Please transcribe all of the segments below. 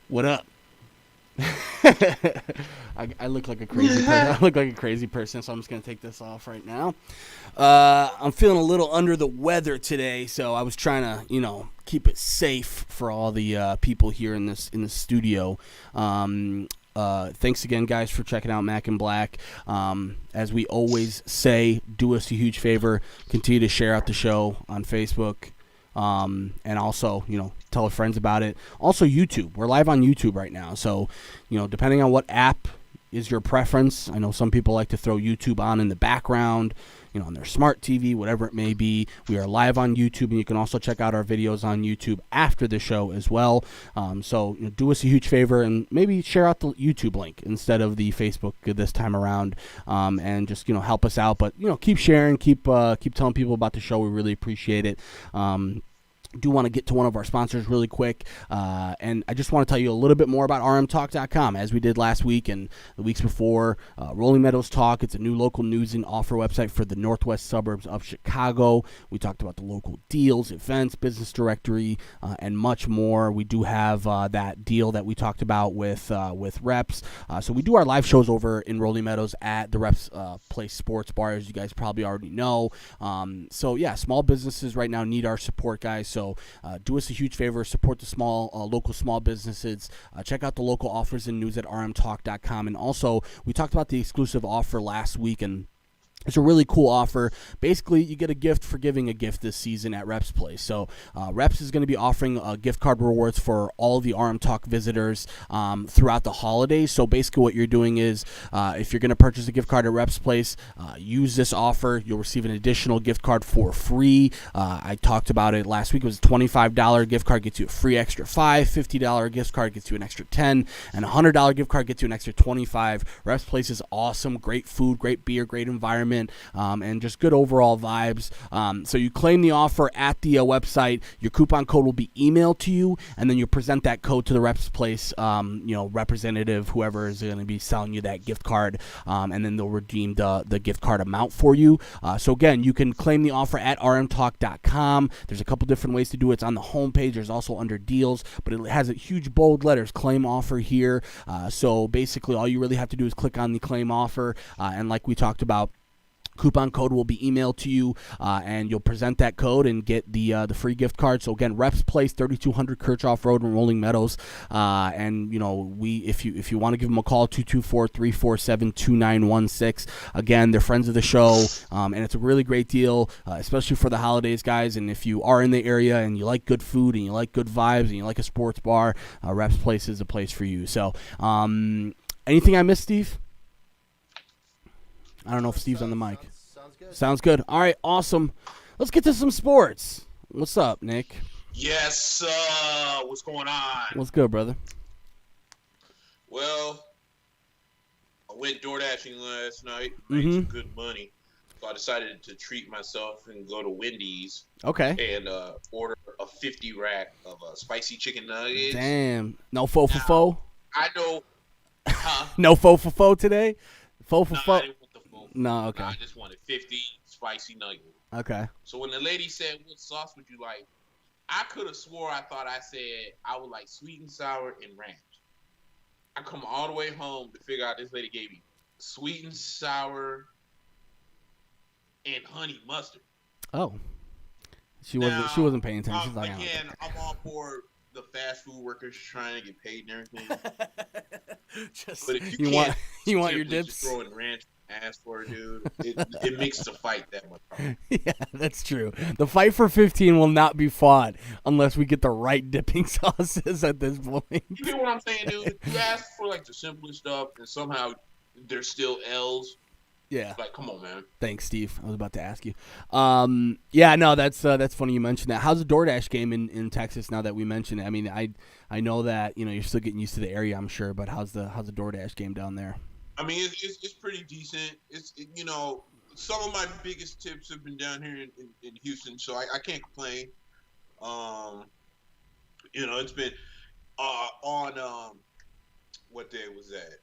What up? I look like a crazy person. I look like a crazy person, so I'm just gonna take this off right now. I'm feeling a little under the weather today, so I was trying to, keep it safe for all the people here in the studio. Thanks again, guys, for checking out Mack and Black. As we always say, do us a huge favor. Continue to share out the show on Facebook. And also, tell your friends about it. Also, YouTube. We're live on YouTube right now. So, depending on what app is your preference, I know some people like to throw YouTube on in the background, on their smart TV, whatever it may be. We are live on YouTube, and you can also check out our videos on YouTube after the show as well. So, do us a huge favor and maybe share out the YouTube link instead of the Facebook this time around, and just, help us out. But, keep sharing, keep telling people about the show. We really appreciate it. Do want to get to one of our sponsors really quick, and I just want to tell you a little bit more about rmtalk.com, as we did last week and the weeks before. Rolling Meadows Talk, it's a new local news and offer website for the northwest suburbs of Chicago. We talked about the local deals, events, business directory, and much more. We do have that deal that we talked about with Reps. So we do our live shows over in Rolling Meadows at the Reps Place Sports Bar, as you guys probably already know. So yeah, small businesses right now need our support, guys. So do us a huge favor, support the local small businesses. Check out the local offers and news at rmtalk.com. And also, we talked about the exclusive offer last week, and it's a really cool offer. Basically, you get a gift for giving a gift this season at Reps Place. So Reps is going to be offering gift card rewards for all the RM Talk visitors throughout the holidays. So basically what you're doing is if you're going to purchase a gift card at Reps Place, use this offer. You'll receive an additional gift card for free. I talked about it last week. It was a $25 gift card gets you a free extra $5, $50 gift card gets you an extra $10, and a $100 gift card gets you an extra $25. Reps Place is awesome. Great food, great beer, great environment. And just good overall vibes. So you claim the offer at the website. Your coupon code will be emailed to you, and then you present that code to the Reps Place, representative, whoever is going to be selling you that gift card, and then they'll redeem the gift card amount for you. So again, you can claim the offer at rmtalk.com. There's a couple different ways to do it. It's on the homepage. There's also under deals, but it has a huge bold letters, claim offer here. So basically all you really have to do is click on the claim offer, and like we talked about, coupon code will be emailed to you, and you'll present that code and get the free gift card. So again, Reps Place, 3200 Kirchhoff Road in Rolling Meadows. And if you want to give them a call, 224-347-2916. Again, they're friends of the show, and it's a really great deal, especially for the holidays, guys. And if you are in the area and you like good food and you like good vibes and you like a sports bar, Reps Place is a place for you. So, anything I missed, Steve? I don't know if Steve's on the mic. Sounds good. Sounds good. All right, awesome. Let's get to some sports. What's up, Nick? Yes, what's going on? What's good, brother? Well, I went door dashing last night, made some good money. So I decided to treat myself and go to Wendy's. Okay. And order a 50 rack of spicy chicken nuggets. Damn. No fo-fo-fo? I know. Huh? No fo-fo-fo today? Fo-fo-fo? I didn't want the full. No, okay. I just wanted 50 spicy nuggets. Okay. So when the lady said, what sauce would you like? I could have swore I thought I said I would like sweet and sour and ranch. I come all the way home to figure out this lady gave me sweet and sour and honey mustard. Oh. She wasn't paying attention. She's like, again, I'm all for the fast food workers trying to get paid and everything. Just, but if you want your dips? Just throwing ranch ass for it, dude. It makes the fight that much harder. Yeah, that's true. The fight for 15 will not be fought unless we get the right dipping sauces at this point. You get what I'm saying, dude? You ask for like the simplest stuff, and somehow there's still L's. Yeah. Like, come on, man. Thanks, Steve. I was about to ask you. Yeah, no, that's funny you mentioned that. How's the DoorDash game in Texas now that we mentioned it? I mean, I know that you're still getting used to the area, I'm sure, but how's the DoorDash game down there? I mean, it's pretty decent. Some of my biggest tips have been down here in Houston, so I can't complain. It's been on what day was that?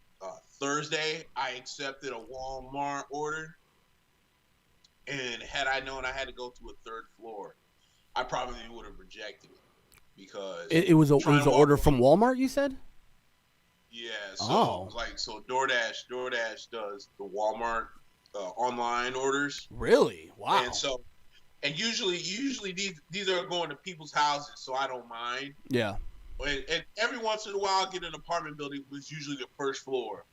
Thursday, I accepted a Walmart order, and had I known I had to go to a third floor, I probably would have rejected it because it was an order from Walmart. You said? Yeah, so Oh, like DoorDash does the Walmart online orders, really? and Wow. so and usually these are going to people's houses, so I don't mind. Yeah. And every once in a while, I get an apartment building, was usually the first floor.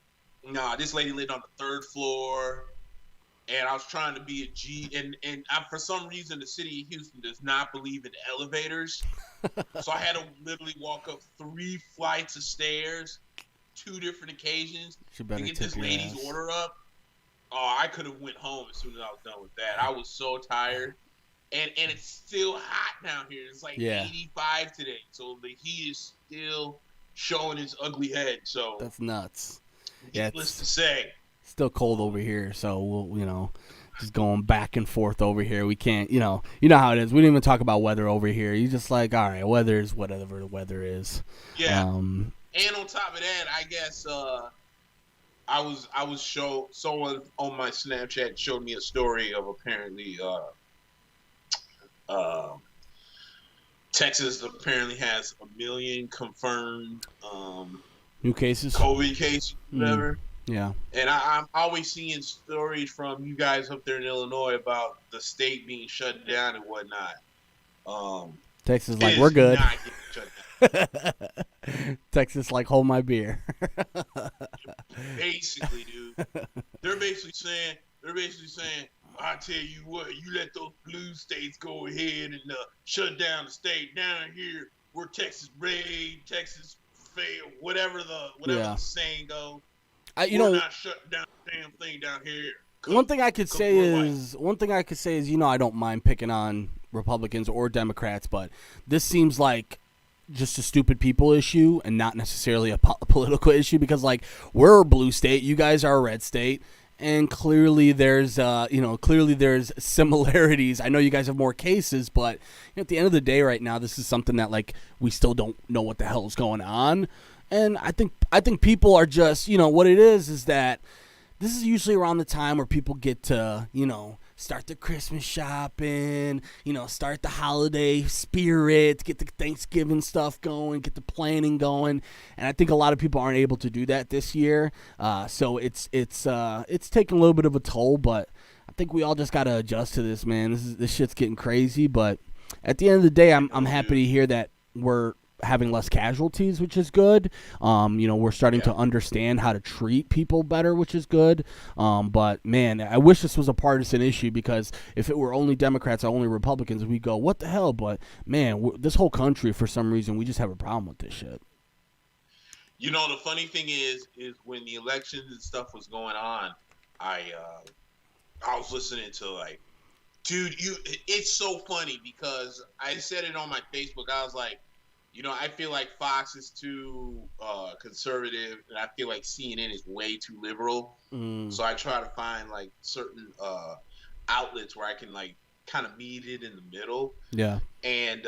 Nah, this lady lived on the third floor, and I was trying to be a G, and for some reason the city of Houston does not believe in elevators, so I had to literally walk up 3 flights of stairs, 2 different occasions She to better get tip this your lady's ass. order up. Oh, I could have went home as soon as I was done with that. I was so tired. And it's still hot down here. It's like Yeah. 85 today. So the heat is still showing its ugly head. So That's nuts. Yeah, needless to it's say. still cold over here, so we'll just going back and forth over here. We can't, you know how it is. We don't even talk about weather over here. You just like, all right, weather is whatever the weather is. Yeah. And on top of that, I guess I was someone on my Snapchat showed me a story of apparently Texas apparently has 1 million confirmed New cases. COVID cases, whatever. Yeah. And I'm always seeing stories from you guys up there in Illinois about the state being shut down and whatnot. Texas is like, we're good. Not getting shut down. Texas like, hold my beer. Basically, dude. They're basically saying, I tell you what, you let those blue states go ahead and shut down the state. Down here, we're Texas red, Texas fail, whatever the saying goes. We're not shutting down the damn thing down here. One thing I could say is, I don't mind picking on Republicans or Democrats, but this seems like just a stupid people issue and not necessarily a political issue, because like, we're a blue state, you guys are a red state, and clearly there's similarities. I know you guys have more cases, but at the end of the day right now, this is something that like we still don't know what the hell is going on. And I think people are just, what it is that this is usually around the time where people get to, start the Christmas shopping, start the holiday spirit, get the Thanksgiving stuff going, get the planning going. And I think a lot of people aren't able to do that this year. So it's taking a little bit of a toll, but I think we all just got to adjust to this, man. This shit's getting crazy. But at the end of the day, I'm happy to hear that we're having less casualties, which is good. We're starting to understand how to treat people better, which is good. But man, I wish this was a partisan issue, because if it were only Democrats or only Republicans, we'd go, what the hell? But man, this whole country, for some reason, we just have a problem with this shit. The funny thing is when the elections and stuff was going on, I was listening to like, dude, it's so funny because I said it on my Facebook. I was like, I feel like Fox is too conservative, and I feel like CNN is way too liberal. So I try to find like certain outlets where I can like kind of meet it in the middle. Yeah. And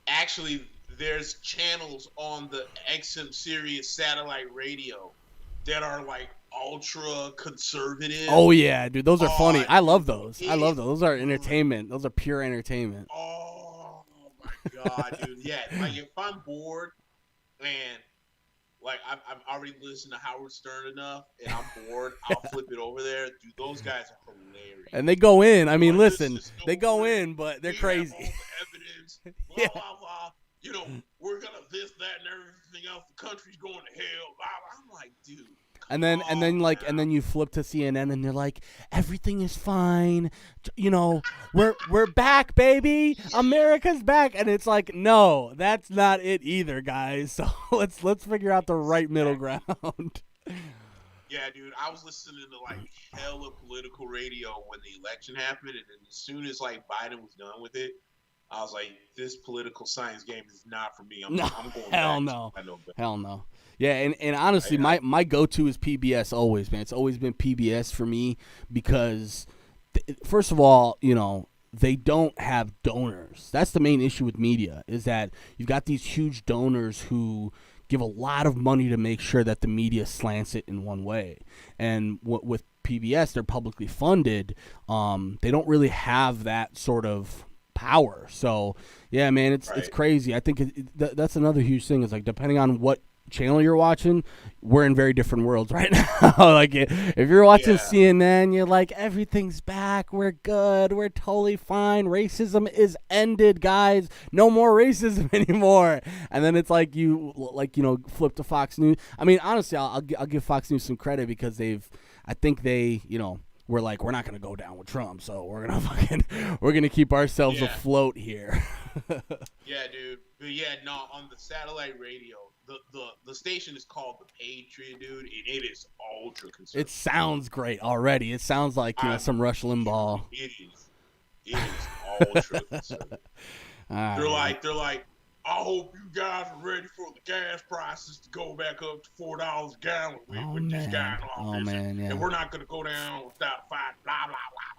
actually, there's channels on the XM Sirius satellite radio that are like ultra conservative. Oh yeah, dude, those are funny. I love those. Those are entertainment. Those are pure entertainment. Oh my god, dude. Yeah, like if I'm bored and like I've already listened to Howard Stern enough and I'm bored, I'll flip it over there. Dude, those guys are hilarious. And they go in. I mean, listen, they go in, but they're crazy. All the evidence, blah, blah, blah. We're gonna this, that, and everything else. The country's going to hell. I'm like, dude. And then you flip to CNN and they're like, everything is fine. We're back, baby. America's back. And it's like, no, that's not it either, guys. So let's figure out the right middle ground. Yeah, dude, I was listening to like hella political radio when the election happened, and then as soon as like Biden was done with it, I was like, this political science game is not for me. I'm going hell back. No. I know better. Hell no. Yeah, and honestly, my go-to is PBS always, man. It's always been PBS for me because, first of all, they don't have donors. That's the main issue with media, is that you've got these huge donors who give a lot of money to make sure that the media slants it in one way. And with PBS, they're publicly funded. They don't really have that sort of power. So, yeah, man, it's crazy. I think that's another huge thing is like depending on what channel you're watching, we're in very different worlds right now. Like if you're watching CNN, you're like, everything's back, we're good, we're totally fine, racism is ended, guys, no more racism anymore. And then it's like you flip to Fox News. I mean, honestly, I'll give Fox News some credit because I think they we're like, we're not gonna go down with Trump, so we're gonna keep ourselves afloat here. Yeah, dude. But yeah, no, on the satellite radio, the station is called The Patriot, dude, and it is ultra conservative. It sounds great already. It sounds like some Rush Limbaugh. It is ultra conservative. They're like, I hope you guys are ready for the gas prices to go back up to $4 a gallon with this guy in office. And we're not gonna go down without a fight. Blah blah blah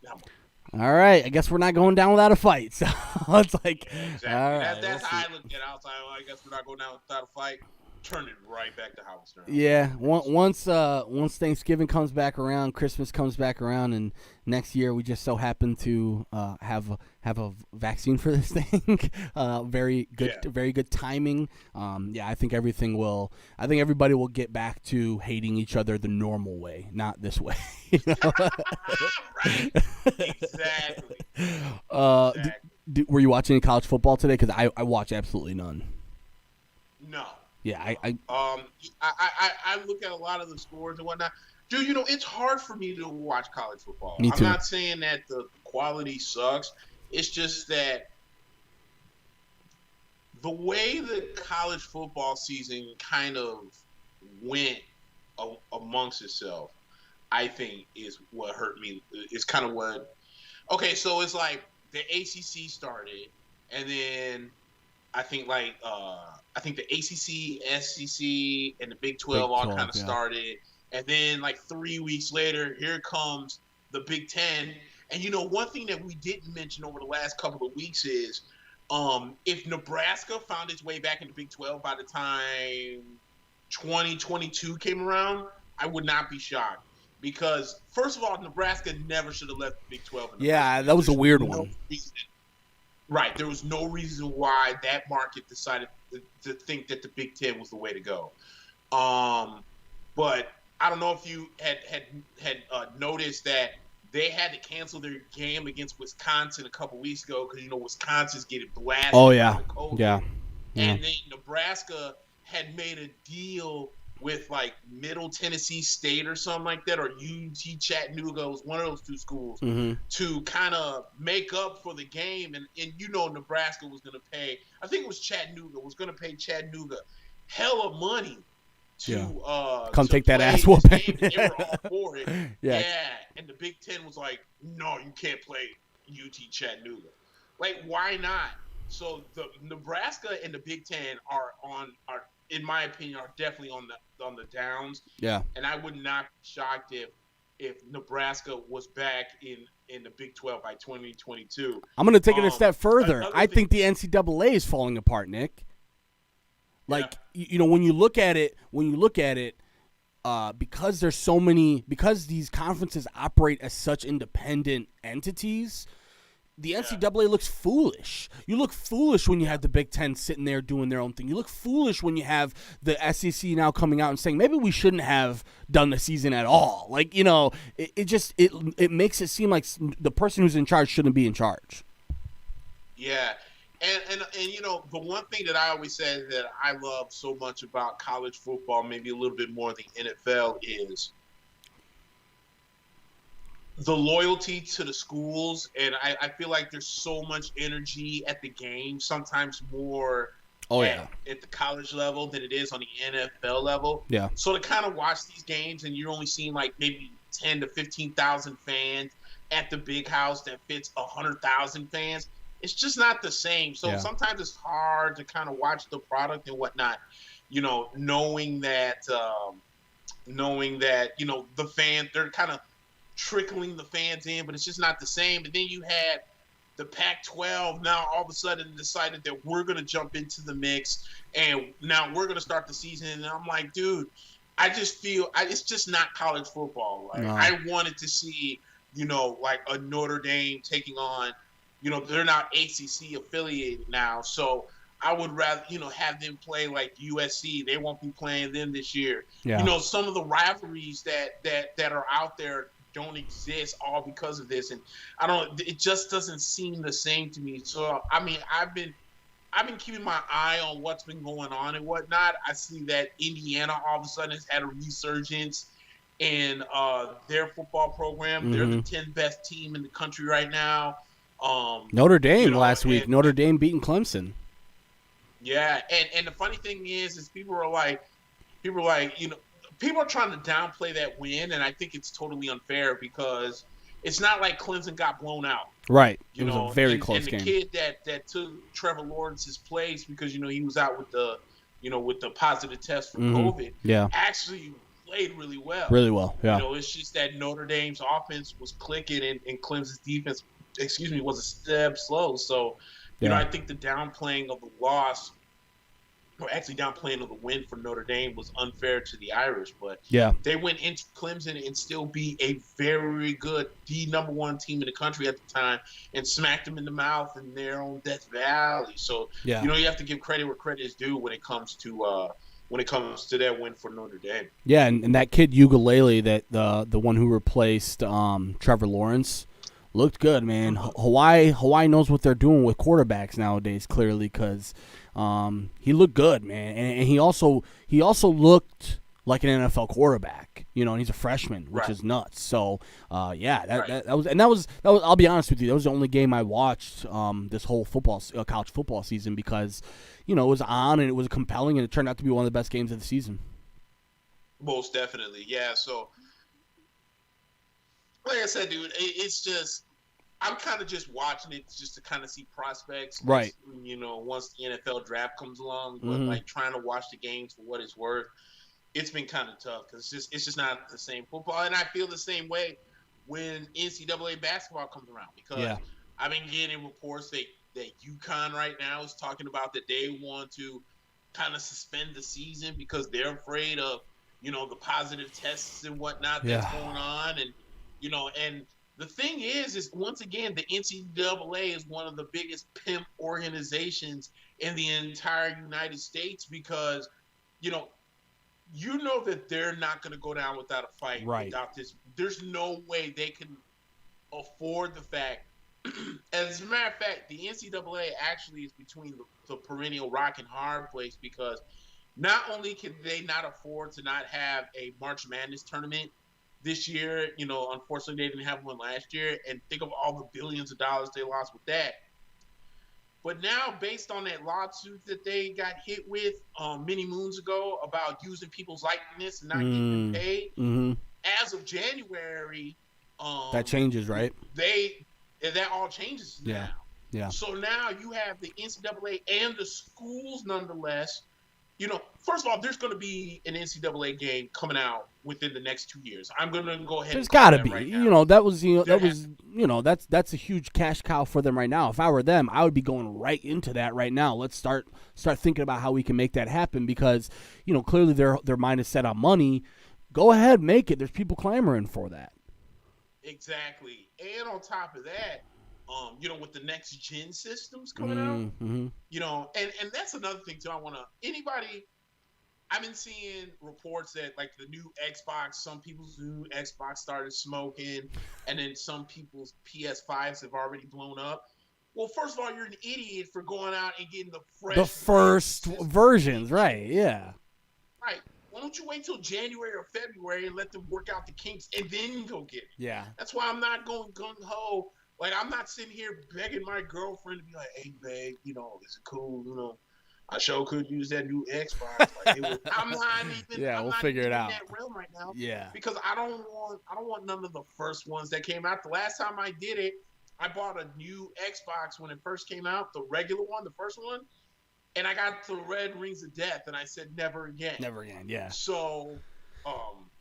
blah blah. All right, I guess we're not going down without a fight. So it's like, exactly. All right, that's how I look at it. I was like, well, I guess we're not going down without a fight. Turn it right back to how it started. Yeah, once Thanksgiving comes back around, Christmas comes back around, and next year we just so happen to have a vaccine for this thing. Very good timing. I think everybody will get back to hating each other the normal way, not this way. Right. Exactly. Were you watching any college football today? Because I watch absolutely none. No. Yeah, I look at a lot of the scores and whatnot. Dude, it's hard for me to watch college football. Me too. I'm not saying that the quality sucks. It's just that the way the college football season kind of went amongst itself, I think, is what hurt me. It's kind of what. Okay, so it's like the ACC started, and then I think the ACC, SEC, and the Big 12 all kind of started. And then 3 weeks later, here comes the Big 10. And one thing that we didn't mention over the last couple of weeks is if Nebraska found its way back in the Big 12 by the time 2022 came around, I would not be shocked. Because, first of all, Nebraska never should have left the Big 12. That was a weird one. Right. There was no reason why that market decided to think that the Big Ten was the way to go. But I don't know if you had noticed that they had to cancel their game against Wisconsin a couple weeks ago because, Wisconsin's getting blasted. Oh, yeah. By the COVID. Yeah. And then Nebraska had made a deal with Middle Tennessee State or something like that, or UT Chattanooga, was one of those two schools, to kind of make up for the game. And Nebraska was going to pay, I think it was Chattanooga, was going to pay Chattanooga hella money to come take that ass whooping. They were all for it. Yeah. And the Big Ten was like, no, you can't play UT Chattanooga. Why not? So the Nebraska and the Big Ten are in my opinion, are definitely on the downs. Yeah. And I would not be shocked if Nebraska was back in the Big 12 by 2022. I'm going to take it a step further. I think the NCAA is falling apart, Nick. When you look at it, because there's so many, because these conferences operate as such independent entities, the NCAA looks foolish. You look foolish when you have the Big Ten sitting there doing their own thing. You look foolish when you have the SEC now coming out and saying maybe we shouldn't have done the season at all. It makes it seem like the person who's in charge shouldn't be in charge. Yeah, and the one thing that I always said that I love so much about college football, maybe a little bit more than NFL, is the loyalty to the schools. And I feel like there's so much energy at the game, sometimes more at the college level than it is on the NFL level. Yeah. So to kind of watch these games and you're only seeing maybe 10 to 15,000 fans at the big house that fits 100,000 fans, it's just not the same. So sometimes it's hard to kind of watch the product and whatnot, knowing that the fans, they're kind of trickling the fans in, but it's just not the same. And then you had the Pac-12 now all of a sudden decided that we're going to jump into the mix and now we're going to start the season. And I'm like, dude, I just feel it's just not college football. I wanted to see, a Notre Dame taking on, they're not ACC affiliated now. So I would rather, have them play like USC. They won't be playing them this year. Yeah. Some of the rivalries that are out there don't exist all because of this. And it just doesn't seem the same to me. So, I mean, I've been keeping my eye on what's been going on and whatnot. I see that Indiana all of a sudden has had a resurgence in their football program. They're the 10th best team in the country right now. Notre Dame last week. Notre Dame beating Clemson. Yeah, and the funny thing is people are trying to downplay that win, and I think it's totally unfair because it's not like Clemson got blown out. Right. It was a very close game. And the kid that took Trevor Lawrence's place because he was out with the positive test for COVID. Yeah. Actually played really well. Really well. Yeah. It's just that Notre Dame's offense was clicking and Clemson's defense, was a step slow. So, I think the downplaying of the loss, or actually downplaying of the win for Notre Dame, was unfair to the Irish. But they went into Clemson and still be a very good, the number one team in the country at the time, and smacked them in the mouth in their own Death Valley. So, you have to give credit where credit is due when it comes to that win for Notre Dame. Yeah, and that kid Ukulele, that the one who replaced Trevor Lawrence, looked good, man. Hawaii knows what they're doing with quarterbacks nowadays, clearly, because he looked good, man, and he also looked like an NFL quarterback, and he's a freshman, which is nuts. So, that was. I'll be honest with you, that was the only game I watched this whole college football season because, it was on and it was compelling and it turned out to be one of the best games of the season. Most definitely, yeah. So, like I said, dude, it's just I'm kind of just watching it just to kind of see prospects, right? Once the NFL draft comes along, but like trying to watch the games for what it's worth, it's been kind of tough because it's just not the same football. And I feel the same way when NCAA basketball comes around because I've been getting reports that UConn right now is talking about that they want to kind of suspend the season because they're afraid of the positive tests and whatnot that's going on, and and the thing is once again, the NCAA is one of the biggest pimp organizations in the entire United States because, that they're not going to go down without a fight. Right. Without this. There's no way they can afford the fact. As a matter of fact, the NCAA actually is between the perennial rock and hard place because not only can they not afford to not have a March Madness tournament this year, unfortunately they didn't have one last year, and think of all the billions of dollars they lost with that. But now, based on that lawsuit that they got hit with many moons ago about using people's likeness and not getting them paid, as of January, that changes, right? That all changes now. Yeah. So now you have the NCAA and the schools, nonetheless. First of all, there's going to be an NCAA game coming out within the next 2 years. I'm going to go ahead. There's got to be. Right now. That's a huge cash cow for them right now. If I were them, I would be going right into that right now. Let's start thinking about how we can make that happen because, clearly their mind is set on money. Go ahead, make it. There's people clamoring for that. Exactly. And on top of that, with the next gen systems coming out, and that's another thing too. I've been seeing reports that like the new Xbox, some people's new Xbox started smoking, and then some people's PS5s have already blown up. Well, first of all, you're an idiot for going out and getting the first versions, right? Yeah. Right. Why don't you wait till January or February and let them work out the kinks and then go get it? Yeah. That's why I'm not going gung-ho. Like, I'm not sitting here begging my girlfriend to be like, hey, babe, is it cool? I sure could use that new Xbox. I'm not even. Yeah, we'll figure it out. In that realm right now. Yeah. Because I don't want none of the first ones that came out. The last time I did it, I bought a new Xbox when it first came out, the regular one, the first one. And I got the Red Rings of Death, and I said never again. Never again, yeah. So,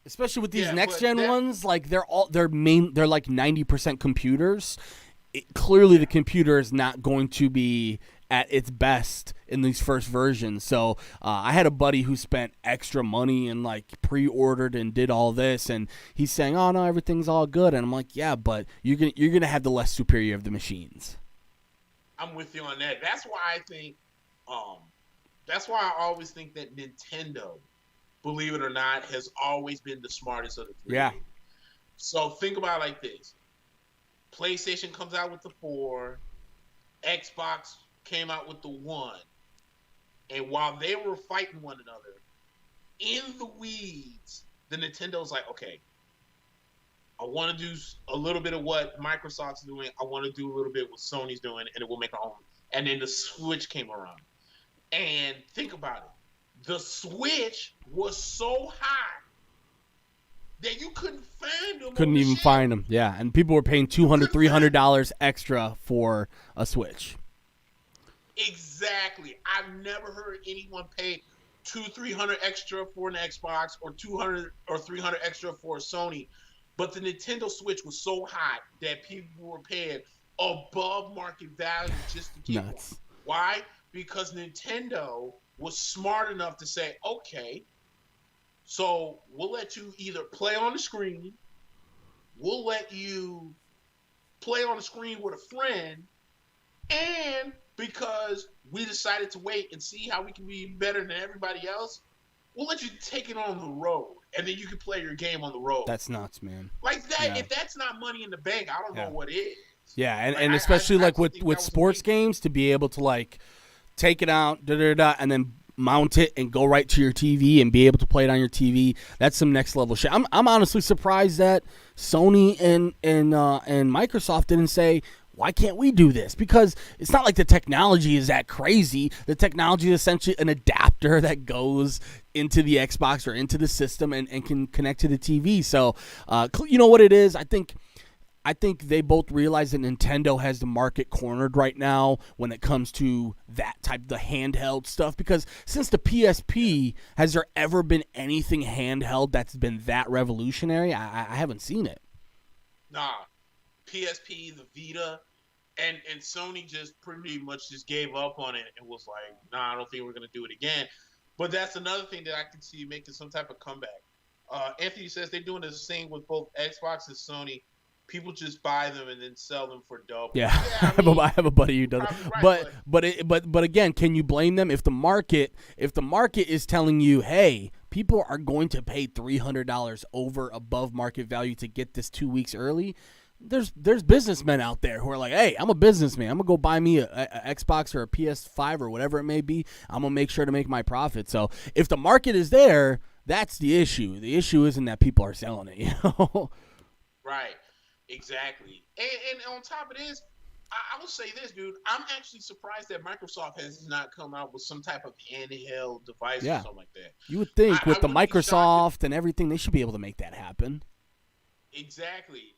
especially with these next gen ones, like they're like 90% computers. Clearly, the computer is not going to be at its best in these first versions. So I had a buddy who spent extra money and like pre-ordered and did all this, and he's saying, "Oh no, everything's all good." And I'm like, "Yeah, but you're gonna have the less superior of the machines." I'm with you on that. That's why I think Um, that's why I always think that Nintendo, believe it or not, has always been the smartest of the three. Yeah. So think about it like this: PlayStation comes out with the 4, Xbox came out with the 1, and while they were fighting one another in the weeds, the Nintendo's like, okay, I want to do a little bit of what Microsoft's doing. I want to do a little bit what Sony's doing, and it will make our own. And then the Switch came around. And think about it. The Switch was so high that you couldn't find them. Couldn't even find them. Yeah, and people were paying $200, $300 extra for a Switch. Exactly. I've never heard anyone pay $200-$300 extra for an Xbox or $200 or $300 extra for a Sony. But the Nintendo Switch was so hot that people were paying above market value just to get one. Why? Because Nintendo was smart enough to say, okay, so we'll let you either play on the screen, we'll let you play on the screen with a friend, and because we decided to wait and see how we can be better than everybody else, we'll let you take it on the road, and then you can play your game on the road. That's nuts, man. Like that, yeah. If that's not money in the bank, I don't know what is. Yeah, and especially with sports games, to be able to like take it out, and then mount it and go right to your TV and be able to play it on your TV. That's some next level shit. I'm honestly surprised that Sony and Microsoft didn't say, why can't we do this? Because it's not like the technology is that crazy. The technology is essentially an adapter that goes into the Xbox or into the system and can connect to the TV. So, you know what it is? I think they both realize that Nintendo has the market cornered right now when it comes to that type of the handheld stuff. Because since the PSP, has there ever been anything handheld that's been that revolutionary? I haven't seen it. Nah. PSP, the Vita, and Sony just pretty much just gave up on it and was like, nah, I don't think we're going to do it again. But that's another thing that I can see making some type of comeback. Anthony says they're doing the same with both Xbox and Sony. People just buy them and then sell them for double. Yeah, I have a buddy who does it. Right, but again, can you blame them if the market is telling you, hey, people are going to pay $300 over above market value to get this 2 weeks early? There's businessmen out there who are like, hey, I'm a businessman. I'm going to go buy me a Xbox or a PS5 or whatever it may be. I'm going to make sure to make my profit. So if the market is there, that's the issue. The issue isn't that people are selling it, you know? Right. Exactly. And on top of this, I will say this, dude. I'm actually surprised that Microsoft has not come out with some type of handheld device or something like that. You would think with the Microsoft and everything, they should be able to make that happen. Exactly.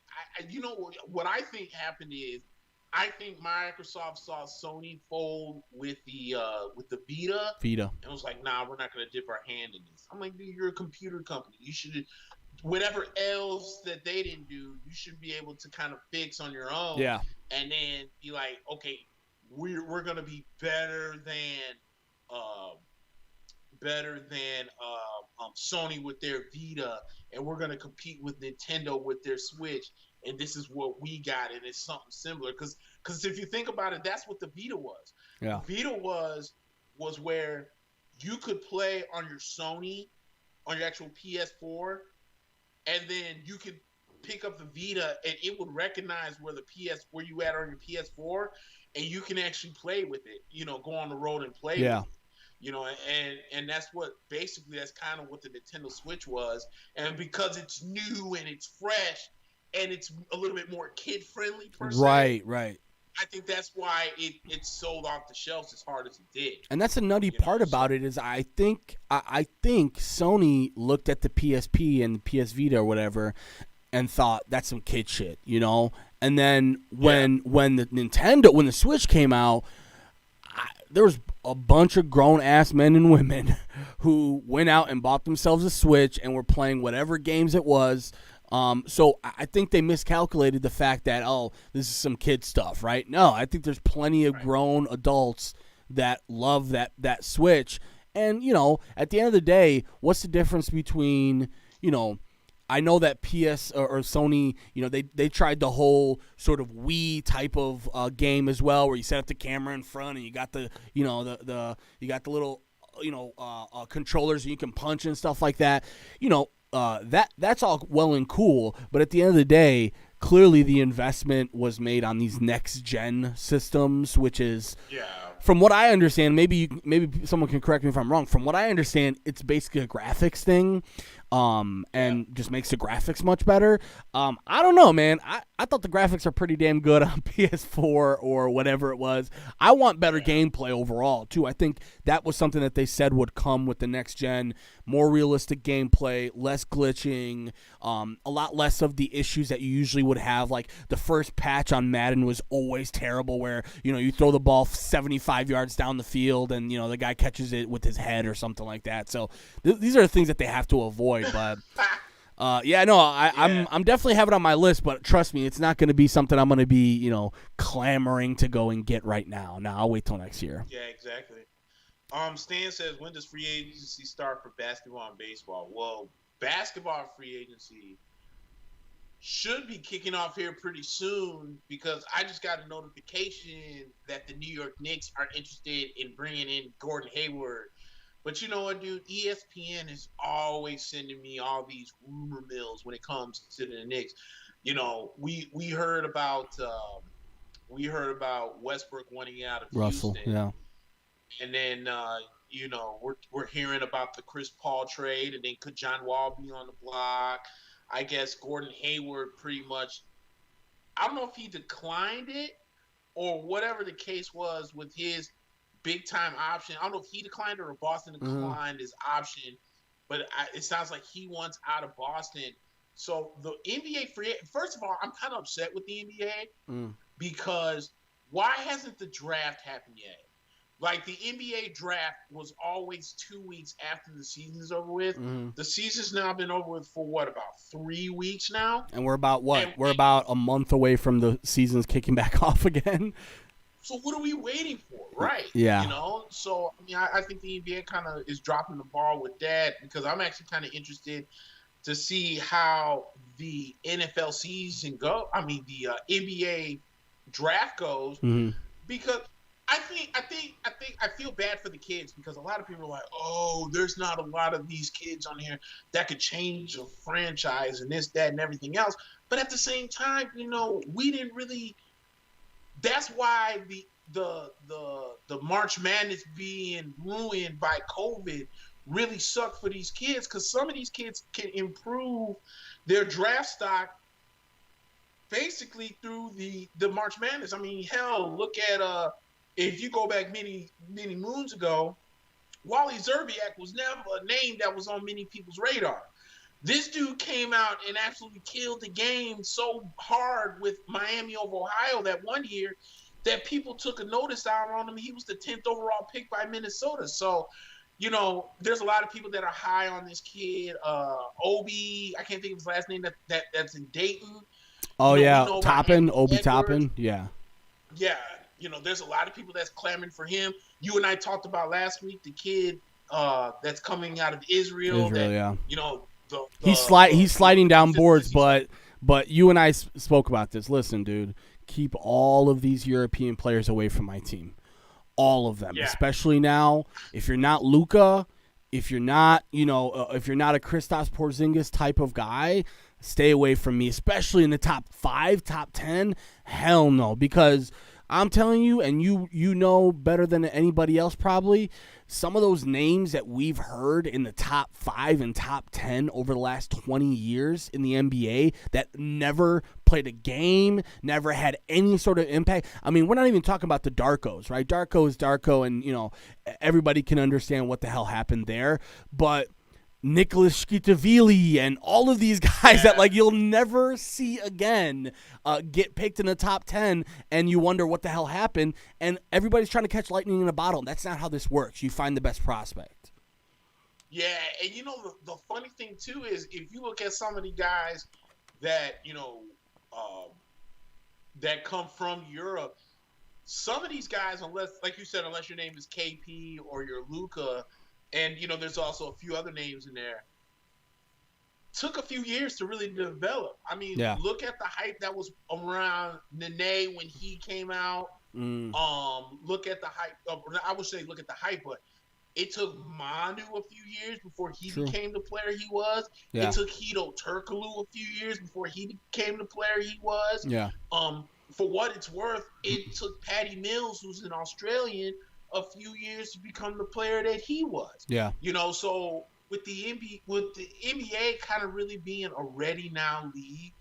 You know what I think happened is, I think Microsoft saw Sony fold with the Vita, and was like, nah, we're not going to dip our hand in this. I'm like, dude, you're a computer company. You should, whatever else that they didn't do, you should be able to kind of fix on your own. Yeah. And then be like, okay, we're going to be better than Sony with their Vita, and we're going to compete with Nintendo with their Switch, and this is what we got, and it's something similar. Because if you think about it, that's what the Vita was. Yeah. Vita was where you could play on your Sony, on your actual PS4, and then you could pick up the Vita, and it would recognize where you at on your PS4, and you can actually play with it. You know, go on the road and play with it. You know, and that's kind of what the Nintendo Switch was. And because it's new and it's fresh and it's a little bit more kid friendly per se. Right. I think that's why it sold off the shelves as hard as it did. And that's a nutty part about it is I think Sony looked at the PSP and the PS Vita or whatever and thought that's some kid shit, you know? And then when the Switch came out, there was a bunch of grown-ass men and women who went out and bought themselves a Switch and were playing whatever games it was. So I think they miscalculated the fact that, oh, this is some kid stuff, right? No, I think there's plenty of grown adults that love that Switch. And, you know, at the end of the day, what's the difference between, you know, I know that PS or Sony, they tried the whole sort of Wii type of game as well, where you set up the camera in front and you got the you got the little controllers and you can punch and stuff like that. That's all well and cool, but at the end of the day, clearly the investment was made on these next gen systems, which is from what I understand. Maybe someone can correct me if I'm wrong. From what I understand, it's basically a graphics thing. And just makes the graphics much better. I don't know, man. I thought the graphics are pretty damn good on PS4 or whatever it was. I want better gameplay overall, too. I think that was something that they said would come with the next gen. More realistic gameplay, less glitching, a lot less of the issues that you usually would have. Like the first patch on Madden was always terrible where, you throw the ball 75 yards down the field and, the guy catches it with his head or something like that. So these are the things that they have to avoid. But I'm definitely having it on my list, but trust me, it's not going to be something I'm going to be, clamoring to go and get right now. No, I'll wait till next year. Yeah, exactly. Stan says, when does free agency start for basketball and baseball? Well, basketball free agency should be kicking off here pretty soon because I just got a notification that the New York Knicks are interested in bringing in Gordon Hayward. But you know what, dude? ESPN is always sending me all these rumor mills when it comes to the Knicks. We heard about Westbrook wanting out of Russell, Houston. yeah. And then we're hearing about the Chris Paul trade, and then could John Wall be on the block? I guess Gordon Hayward pretty much. I don't know if he declined it or whatever the case was with his big time option. I don't know if he declined it or Boston declined his option, but it sounds like he wants out of Boston. So the NBA first of all, I'm kind of upset with the NBA because why hasn't the draft happened yet? Like the NBA draft was always 2 weeks after the season's over with. The season's now been over with for about 3 weeks now. And we're about what? We're about a month away from the season's kicking back off again. So what are we waiting for, right? Yeah. So I think the NBA kind of is dropping the ball with that because I'm actually kind of interested to see how the NFL season the NBA draft goes because I feel bad for the kids because a lot of people are like, oh, there's not a lot of these kids on here that could change a franchise and this, that, and everything else. But at the same time, we didn't really. That's why the March Madness being ruined by COVID really sucked for these kids because some of these kids can improve their draft stock basically through the March Madness. I mean, hell, look at if you go back many moons ago, Wally Zerbiak was never a name that was on many people's radar. This dude came out and absolutely killed the game so hard with Miami over Ohio that one year that people took a notice out on him. He was the 10th overall pick by Minnesota. So, there's a lot of people that are high on this kid. Obi, I can't think of his last name that's in Dayton. Oh, Toppin, Obi Toppin, yeah. Yeah, there's a lot of people that's clamoring for him. You and I talked about last week the kid that's coming out of Israel. He's sliding down boards, but you and I spoke about this. Listen, dude, keep all of these European players away from my team. All of them, especially now. If you're not Luka, if you're not a Kristaps Porzingis type of guy, stay away from me, especially in the top 5, top 10. Hell no, because I'm telling you, and you know better than anybody else probably, some of those names that we've heard in the top 5 and top 10 over the last 20 years in the NBA that never played a game, never had any sort of impact. I mean, we're not even talking about the Darkos, right? Darko is Darko, and, everybody can understand what the hell happened there. But Nicholas Shkitavili and all of these guys that you'll never see again get picked in the top 10, and you wonder what the hell happened, and everybody's trying to catch lightning in a bottle. That's not how this works. You find the best prospect. Yeah, and the funny thing too is if you look at some of the guys that that come from Europe, some of these guys, unless your name is KP or you're Luka. And, there's also a few other names in there. took a few years to really develop. I mean, Yeah. look at the hype that was around Nene when he came out. Look at the hype. I would say look at the hype, but it took Manu a few years before he became the player he was. Yeah. It took Hito Turkoglu a few years before he became the player he was. Yeah. For what it's worth, it took Patty Mills, who's an Australian, a few years to become the player that he was. Yeah. You know, so with the NBA kind of really being a ready now league,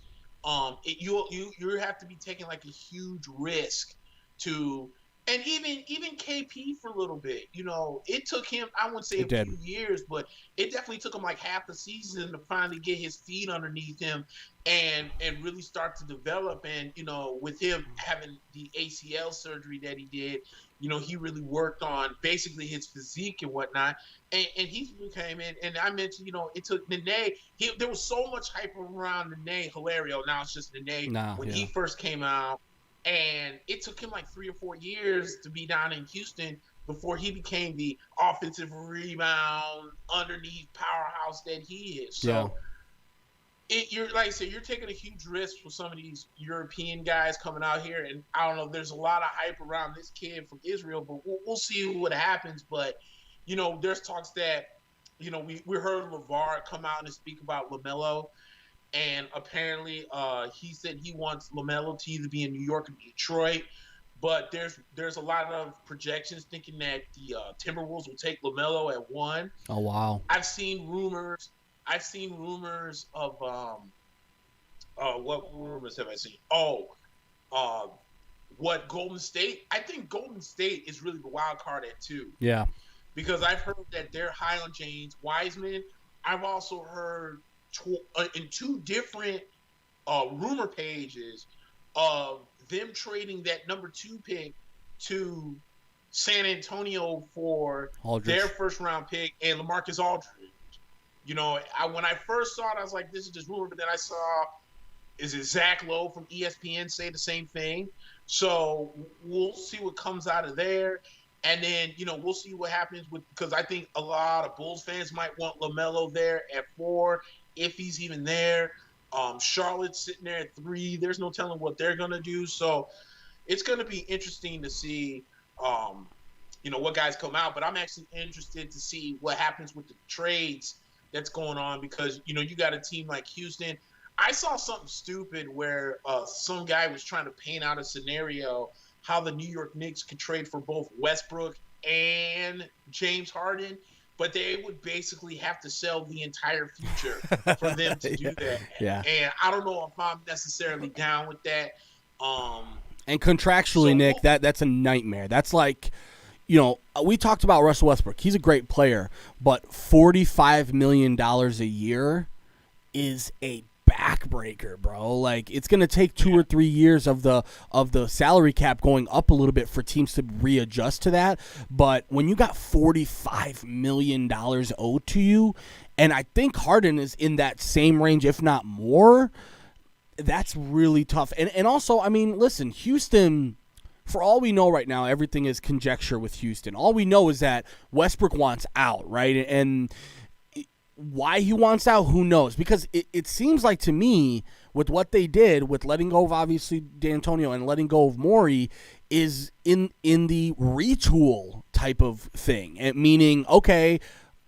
you have to be taking like a huge risk to. And even KP for a little bit, you know, it took him, I wouldn't say few years, but it definitely took him like half the season to finally get his feet underneath him and really start to develop. And, you know, with him having the ACL surgery that he did, you know, he really worked on basically his physique and whatnot. And he came in, and I mentioned, you know, it took Nene. There was so much hype around Nene Hilario. Now it's just Nene when he first came out. And it took him like 3 or 4 years to be down in Houston before he became the offensive rebound underneath powerhouse that he is. So you're like I said, you're taking a huge risk for some of these European guys coming out here. And I don't know, there's a lot of hype around this kid from Israel, but we'll see what happens. But, you know, there's talks that, you know, we heard LeVar come out and speak about LaMelo. And apparently, he said he wants LaMelo to either be in New York or Detroit. But there's a lot of projections thinking that the Timberwolves will take LaMelo at 1. Oh wow! I've seen rumors of what rumors have I seen? What Golden State? I think Golden State is really the wild card at 2. Yeah. Because I've heard that they're high on James Wiseman. I've also heard in 2 different rumor pages of them trading that number 2 pick to San Antonio for their first round pick and LaMarcus Aldridge. You know, when I first saw it, I was like, this is just rumor. But then I saw, is it Zach Lowe from ESPN say the same thing? So we'll see what comes out of there. And then, you know, we'll see what happens because I think a lot of Bulls fans might want LaMelo there at 4. If he's even there. Charlotte's sitting there at 3. There's no telling what they're going to do. So it's going to be interesting to see, you know, what guys come out. But I'm actually interested to see what happens with the trades that's going on because, you know, you got a team like Houston. I saw something stupid where some guy was trying to paint out a scenario how the New York Knicks could trade for both Westbrook and James Harden. But they would basically have to sell the entire future for them to do that. Yeah. And I don't know if I'm necessarily down with that. And contractually, Nick, that's a nightmare. That's like, you know, we talked about Russell Westbrook. He's a great player, but $45 million a year is a backbreaker, bro. Like, it's going to take 2 or 3 years of the salary cap going up a little bit for teams to readjust to that. But when you got $45 million owed to you, and I think Harden is in that same range, if not more, that's really tough. And also, I mean, listen, Houston, for all we know right now, everything is conjecture with Houston. All we know is that Westbrook wants out, right? And why he wants out, who knows? Because it seems like to me, with what they did, with letting go of obviously D'Antonio and letting go of Morey, is in the retool type of thing. And meaning, okay,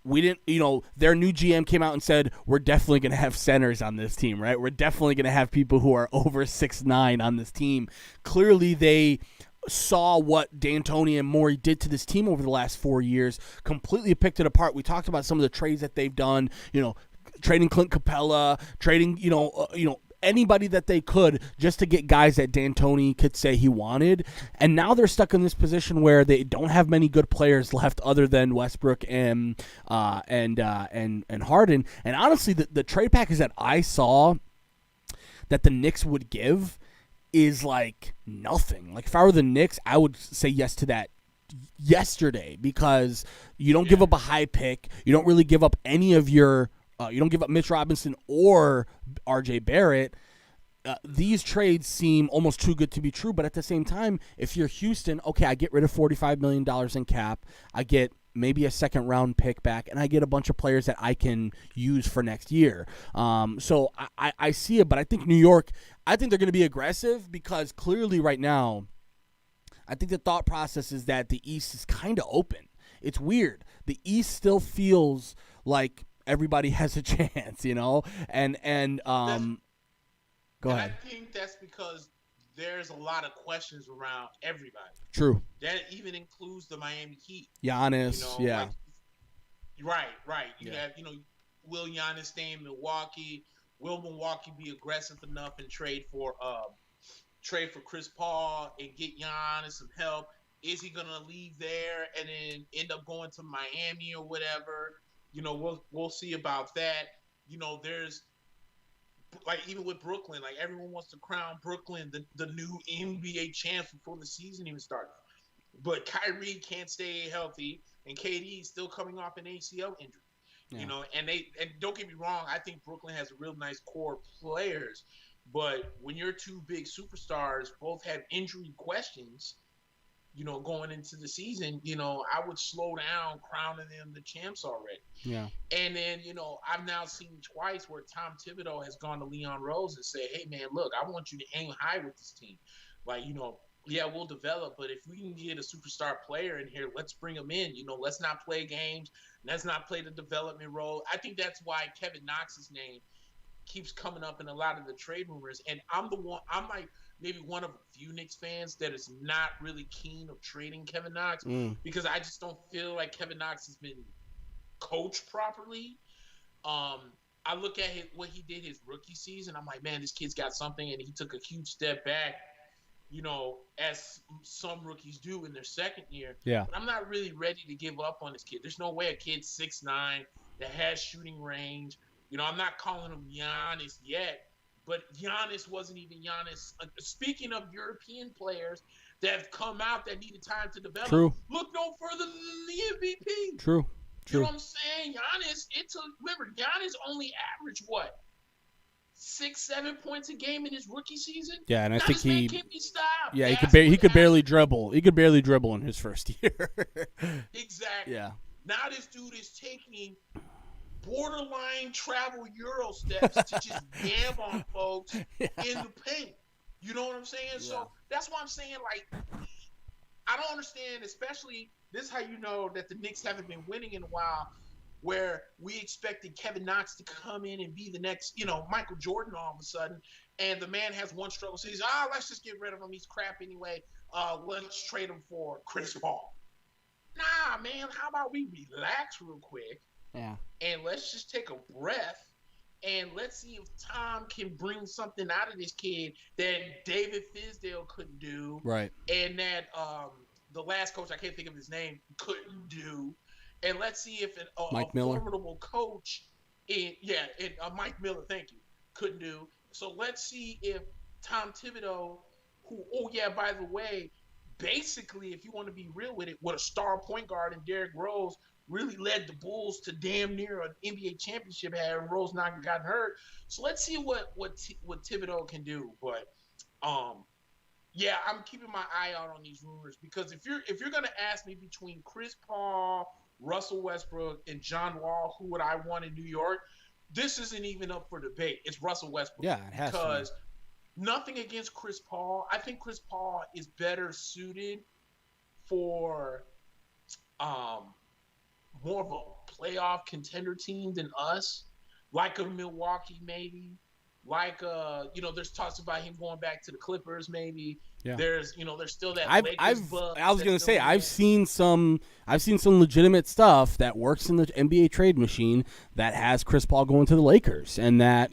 we didn't, you know, their new GM came out and said, we're definitely going to have centers on this team, right? We're definitely going to have people who are over 6'9" on this team. Clearly, they saw what D'Antoni and Morey did to this team over the last 4 years, completely picked it apart. We talked about some of the trades that they've done, you know, trading Clint Capella, trading, you know, anybody that they could just to get guys that D'Antoni could say he wanted. And now they're stuck in this position where they don't have many good players left other than Westbrook and Harden. And honestly, the trade package that I saw that the Knicks would give is like nothing. Like if I were the Knicks, I would say yes to that yesterday because you don't give up a high pick. You don't really give up any of your you don't give up Mitch Robinson or RJ Barrett. These trades seem almost too good to be true, but at the same time, if you're Houston, okay, I get rid of $45 million in cap. I get maybe a second-round pick back, and I get a bunch of players that I can use for next year. So I see it, but I think New York, I think they're going to be aggressive because clearly right now, I think the thought process is that the East is kind of open. It's weird. The East still feels like everybody has a chance, you know? And go ahead. I think that's because there's a lot of questions around everybody. True. That even includes the Miami Heat. Giannis, yeah. Right. You have, will Giannis stay in Milwaukee? Will Milwaukee be aggressive enough and trade for Chris Paul and get Giannis some help? Is he gonna leave there and then end up going to Miami or whatever? We'll see about that. There's like even with Brooklyn, like everyone wants to crown Brooklyn the new NBA champs before the season even starts. But Kyrie can't stay healthy, and KD is still coming off an ACL injury. Yeah. And don't get me wrong, I think Brooklyn has a real nice core of players, but when your two big superstars both have injury questions, going into the season, I would slow down crowning them the champs already. Yeah. And then, I've now seen twice where Tom Thibodeau has gone to Leon Rose and said, hey, man, look, I want you to aim high with this team. Like, yeah, we'll develop, but if we can get a superstar player in here, let's bring them in. Let's not play games. Let's not play the development role. I think that's why Kevin Knox's name keeps coming up in a lot of the trade rumors. And I'm like maybe one of a few Knicks fans that is not really keen of trading Kevin Knox because I just don't feel like Kevin Knox has been coached properly. I look at what he did his rookie season. I'm like, man, this kid's got something, and he took a huge step back, as some rookies do in their second year. Yeah. But I'm not really ready to give up on this kid. There's no way a kid 6'9" that has shooting range. I'm not calling him Giannis yet, but Giannis wasn't even Giannis. Speaking of European players that have come out that needed time to develop, True. Look no further than the MVP. True. You know what I'm saying? Remember, Giannis only averaged what? 6-7 points a game in his rookie season. Yeah, and I think he can't be stopped. Yeah, he could barely dribble. He could barely dribble in his first year. Exactly. Yeah. Now this dude is taking borderline travel Euro steps to just yam on folks in the paint. You know what I'm saying? Yeah. So that's why I'm saying, like, I don't understand, especially this is how you know that the Knicks haven't been winning in a while, where we expected Kevin Knox to come in and be the next, Michael Jordan all of a sudden, and the man has one struggle season. Let's just get rid of him. He's crap anyway. Let's trade him for Chris Paul. Nah, man, how about we relax real quick? Yeah. And let's just take a breath, and let's see if Tom can bring something out of this kid that David Fizdale couldn't do. Right. And that the last coach, I can't think of his name, couldn't do. And let's see if a formidable coach, Mike Miller, thank you, couldn't do. So let's see if Tom Thibodeau, who, by the way, basically, if you want to be real with it, what a star point guard in Derrick Rose really led the Bulls to damn near an NBA championship had Rose not gotten hurt. So let's see what Thibodeau can do. But I'm keeping my eye out on these rumors because if you're gonna ask me between Chris Paul, Russell Westbrook, and John Wall, who would I want in New York? This isn't even up for debate. It's Russell Westbrook. Yeah, it has because nothing against Chris Paul. I think Chris Paul is better suited for more of a playoff contender team than us, like a Milwaukee maybe, like there's talks about him going back to the Clippers maybe. Yeah. There's still that Lakers buzz. I was gonna say I've seen some legitimate stuff that works in the NBA trade machine that has Chris Paul going to the Lakers, and that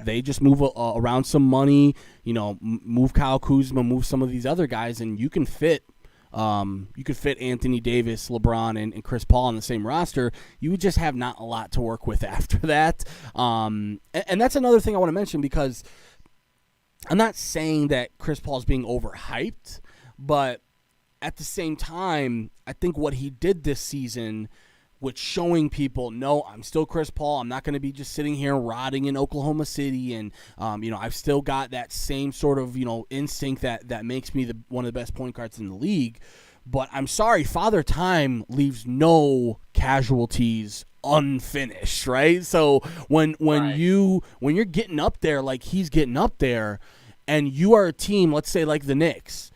they just move around some money, move Kyle Kuzma, move some of these other guys, and you can fit. You could fit Anthony Davis, LeBron, and Chris Paul on the same roster. You would just have not a lot to work with after that. And that's another thing I want to mention because I'm not saying that Chris Paul is being overhyped, but at the same time, I think what he did this season with showing people, no, I'm still Chris Paul. I'm not going to be just sitting here rotting in Oklahoma City. And, I've still got that same sort of, instinct that makes me one of the best point guards in the league. But I'm sorry, Father Time leaves no casualties unfinished, right? So when you're getting up there like he's getting up there, and you are a team, let's say like the Knicks,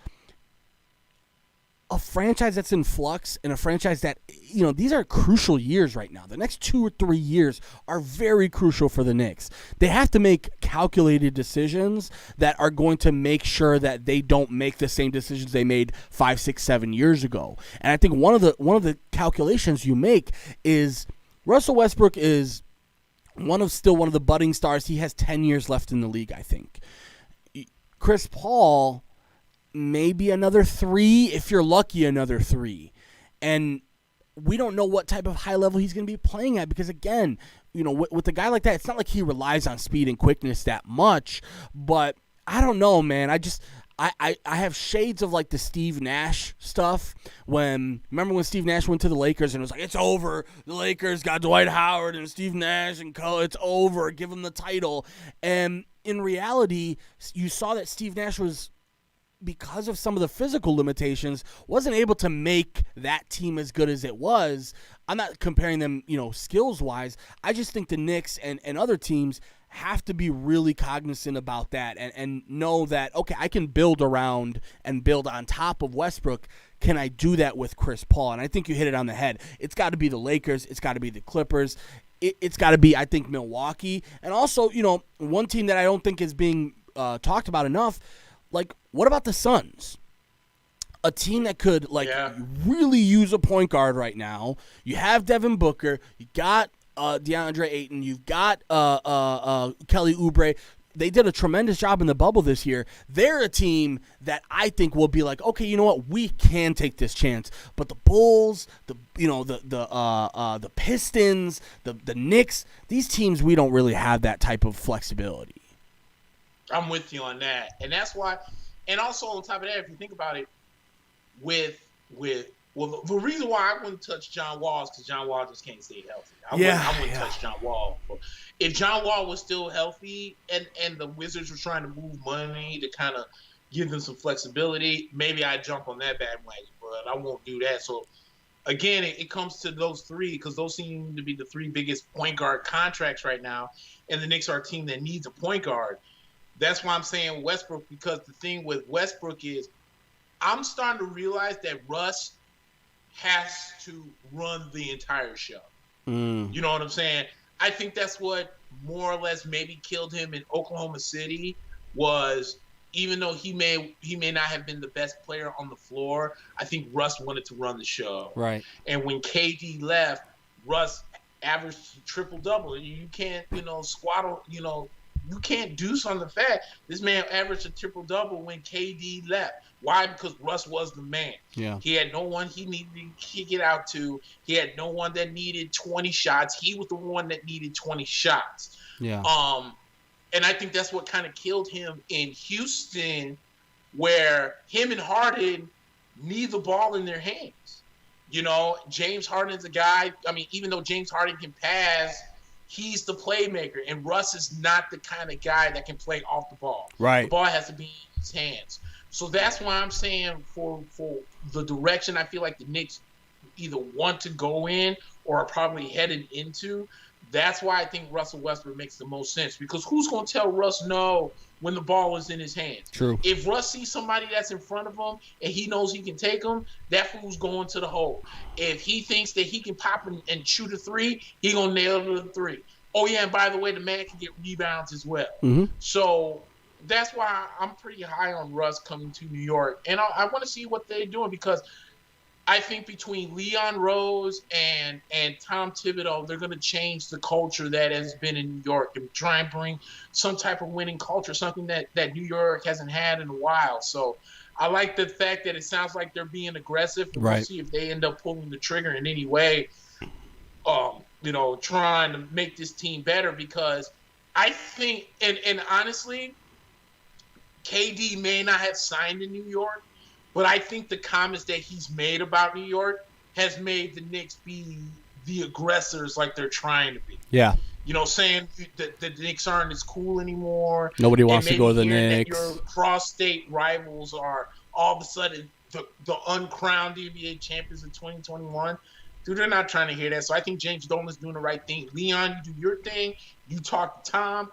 a franchise that's in flux, and a franchise that, these are crucial years right now. The next 2 or 3 years are very crucial for the Knicks. They have to make calculated decisions that are going to make sure that they don't make the same decisions they made 5, 6, 7 years ago. And I think one of the calculations you make is Russell Westbrook is one of the budding stars. He has 10 years left in the league, I think. Chris Paul, maybe another 3, if you're lucky, another 3. And we don't know what type of high level he's going to be playing at, because, again, with a guy like that, it's not like he relies on speed and quickness that much. But I don't know, man. I have shades of like the Steve Nash stuff. Remember when Steve Nash went to the Lakers and it was like, it's over. The Lakers got Dwight Howard and Steve Nash and co. It's over. Give him the title. And in reality, you saw that Steve Nash was, because of some of the physical limitations, wasn't able to make that team as good as it was. I'm not comparing them, skills-wise. I just think the Knicks and other teams have to be really cognizant about that and know that, okay, I can build around and build on top of Westbrook. Can I do that with Chris Paul? And I think you hit it on the head. It's got to be the Lakers. It's got to be the Clippers. It's got to be, I think, Milwaukee. And also, one team that I don't think is being talked about enough, like, what about the Suns? A team that could, really use a point guard right now. You have Devin Booker. You got DeAndre Ayton. You've got Kelly Oubre. They did a tremendous job in the bubble this year. They're a team that I think will be like, okay, you know what? We can take this chance. But the Bulls, the Pistons, the Knicks, these teams, we don't really have that type of flexibility. I'm with you on that. And that's why, and also on top of that, if you think about it, the reason why I wouldn't touch John Wall is because John Wall just can't stay healthy. I wouldn't touch John Wall. If John Wall was still healthy and the Wizards were trying to move money to kind of give them some flexibility, maybe I'd jump on that bandwagon, but I won't do that. So, again, it comes to those 3 because those seem to be the 3 biggest point guard contracts right now, and the Knicks are a team that needs a point guard. That's why I'm saying Westbrook, because the thing with Westbrook is I'm starting to realize that Russ has to run the entire show. You know what I'm saying? I think that's what more or less maybe killed him in Oklahoma City was, even though he may not have been the best player on the floor, I think Russ wanted to run the show. Right. And when KD left, Russ averaged triple-double. You can't, squaddle, you can't deuce on the fact this man averaged a triple-double when KD left. Why? Because Russ was the man. Yeah. He had no one he needed to kick it out to. He had no one that needed 20 shots. He was the one that needed 20 shots. Yeah. And I think that's what kind of killed him in Houston, where him and Harden need the ball in their hands. James Harden's a guy, even though James Harden can pass, he's the playmaker, and Russ is not the kind of guy that can play off the ball. Right. The ball has to be in his hands. So that's why I'm saying for the direction I feel like the Knicks either want to go in or are probably headed into, that's why I think Russell Westbrook makes the most sense. Because who's going to tell Russ no when the ball is in his hands? True. If Russ sees somebody that's in front of him and he knows he can take them, that fool's going to the hole. If he thinks that he can pop and shoot a 3, he going to nail the 3. Oh, yeah, and by the way, the man can get rebounds as well. Mm-hmm. So that's why I'm pretty high on Russ coming to New York. And I want to see what they're doing, because I think between Leon Rose and Tom Thibodeau, they're going to change the culture that has been in New York and try and bring some type of winning culture, something that New York hasn't had in a while. So I like the fact that it sounds like they're being aggressive. And right. We'll see if they end up pulling the trigger in any way, trying to make this team better, because I think, and honestly, KD may not have signed in New York, but I think the comments that he's made about New York has made the Knicks be the aggressors like they're trying to be. Yeah. Saying that the Knicks aren't as cool anymore. Nobody wants to go to the Knicks. That your cross-state rivals are all of a sudden the uncrowned NBA champions of 2021. Dude, they're not trying to hear that. So I think James Dolan's doing the right thing. Leon, you do your thing. You talk to Tom.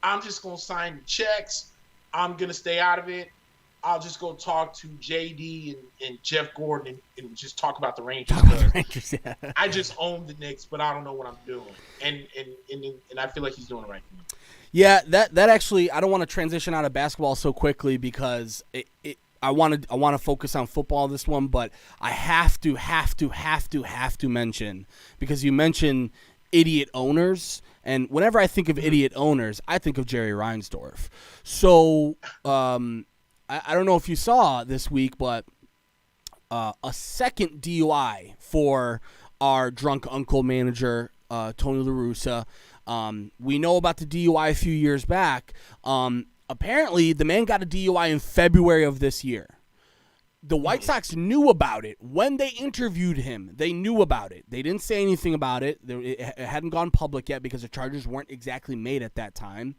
I'm just going to sign the checks. I'm going to stay out of it. I'll just go talk to JD and Jeff Gordon and just talk about the Rangers. Yeah. I just own the Knicks, but I don't know what I'm doing. And I feel like he's doing the right thing. Yeah, that actually, I don't want to transition out of basketball so quickly because I want to focus on football this one, but I have to mention, because you mentioned idiot owners, and whenever I think of idiot owners, I think of Jerry Reinsdorf. So I don't know if you saw this week, but a second DUI for our drunk uncle manager, Tony La Russa. We know about the DUI a few years back. Apparently, the man got a DUI in February of this year. The White Sox knew about it. When they interviewed him, they knew about it. They didn't say anything about it. It hadn't gone public yet because the charges weren't exactly made at that time.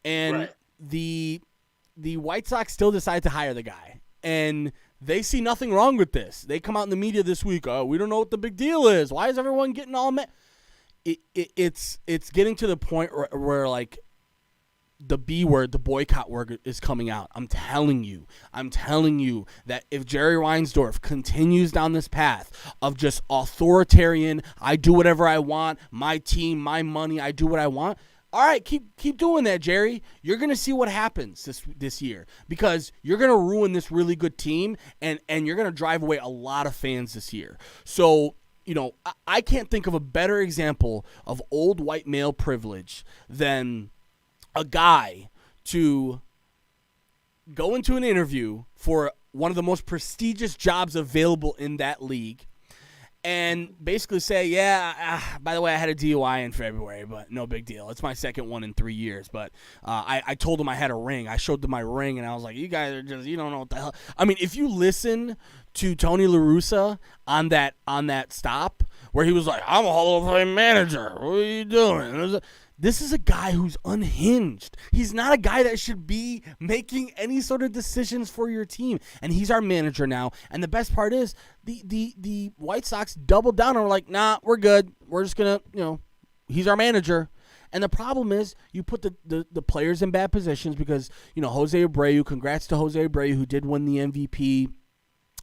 And right. the White Sox still decide to hire the guy. And they see nothing wrong with this. They come out in the media this week, we don't know what the big deal is. Why is everyone getting all mad? It's getting to the point where like, the B word, the boycott word is coming out. I'm telling you that if Jerry Reinsdorf continues down this path of just authoritarian, I do whatever I want, my team, my money, I do what I want. All right, keep doing that, Jerry. You're going to see what happens this year, because you're going to ruin this really good team, and you're going to drive away a lot of fans this year. So, I can't think of a better example of old white male privilege than a guy to go into an interview for one of the most prestigious jobs available in that league and basically say, by the way, I had a DUI in February, but no big deal. It's my second one in 3 years. But I told him I had a ring. I showed them my ring, and I was like, you guys are just, you don't know what the hell. I mean, if you listen to Tony La Russa on that stop where he was like, I'm a Hall of Fame manager. What are you doing? This is a guy who's unhinged. He's not a guy that should be making any sort of decisions for your team. And he's our manager now. And the best part is the White Sox doubled down and were like, nah, we're good. We're just going to, he's our manager. And the problem is you put the players in bad positions because, Jose Abreu, congrats to Jose Abreu, who did win the MVP.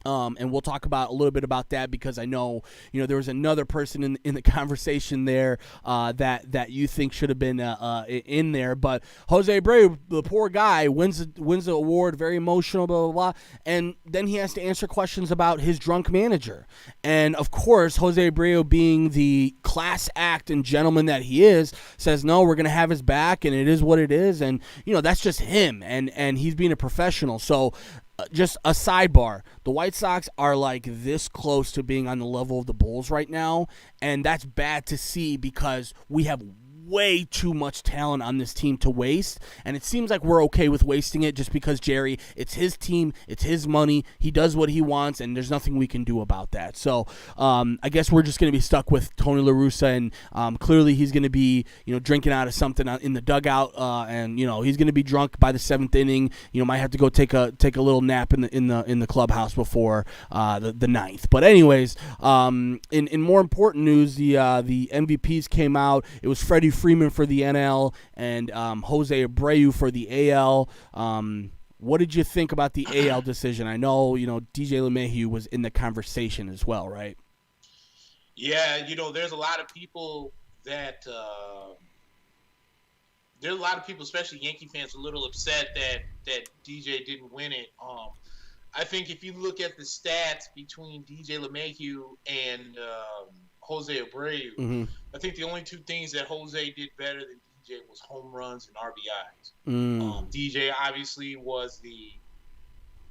And we'll talk about a little bit about that because I know, there was another person in the conversation there that you think should have been in there. But Jose Abreu, the poor guy, wins the award, very emotional, blah, blah, blah. And then he has to answer questions about his drunk manager. And, of course, Jose Abreu, being the class act and gentleman that he is, says, no, we're going to have his back, and it is what it is. And, that's just him. And he's being a professional. So, just a sidebar, the White Sox are like this close to being on the level of the Bulls right now, and that's bad to see because we have way too much talent on this team to waste, and it seems like we're okay with wasting it just because Jerry, it's his team, it's his money, he does what he wants, and there's nothing we can do about that. So I guess we're just going to be stuck with Tony La Russa, and clearly he's going to be drinking out of something in the dugout, and he's going to be drunk by the seventh inning. Might have to go take a little nap in the clubhouse before the ninth. But anyways, in more important news, the MVPs came out. It was Freddie Freeman for the NL and Jose Abreu for the AL. What did you think about the AL decision? I know, DJ LeMahieu was in the conversation as well, right? Yeah, there's a lot of people that there's a lot of people, especially Yankee fans, a little upset that DJ didn't win it. I think if you look at the stats between DJ LeMahieu and Jose Abreu, mm-hmm. I think the only two things that Jose did better than DJ was home runs and RBIs. DJ obviously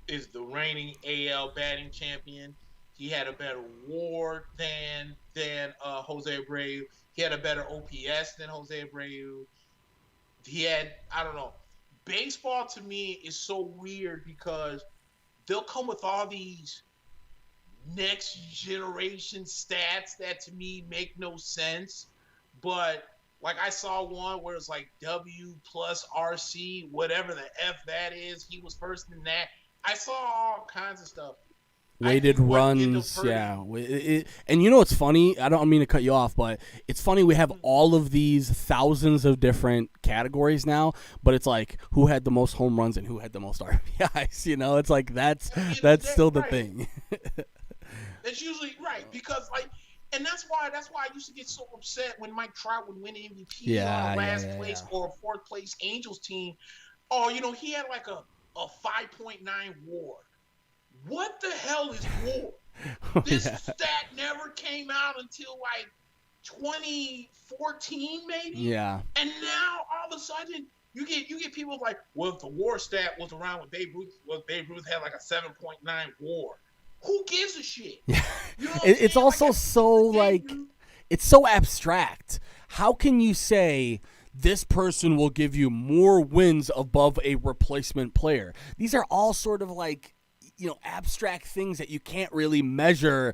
is the reigning AL batting champion. He had a better WAR than Jose Abreu. He had a better OPS than Jose Abreu. He had, I don't know. Baseball to me is so weird because they'll come with all these next generation stats that to me make no sense. But like I saw one where it's like W plus RC, whatever the F that is. He was first in that. I saw all kinds of stuff. weighted runs, and you know what's funny? I don't mean to cut you off, but it's funny we have all of these thousands of different categories now, but it's like who had the most home runs and who had the most RBIs. You know, it's like that's still the thing. That's usually right because and that's why I used to get so upset when Mike Trout would win MVP on a last place or a fourth place Angels team. Oh, you know, he had like a 5.9 WAR. What the hell is WAR? This stat never came out until like 2014, maybe. Yeah. And now all of a sudden you get people like, well, if the WAR stat was around when Babe Ruth had like a 7.9 WAR. Who gives a shit? Yeah. You know It's also it's so abstract. How can you say this person will give you more wins above a replacement player? These are all sort of like, you know, abstract things that you can't really measure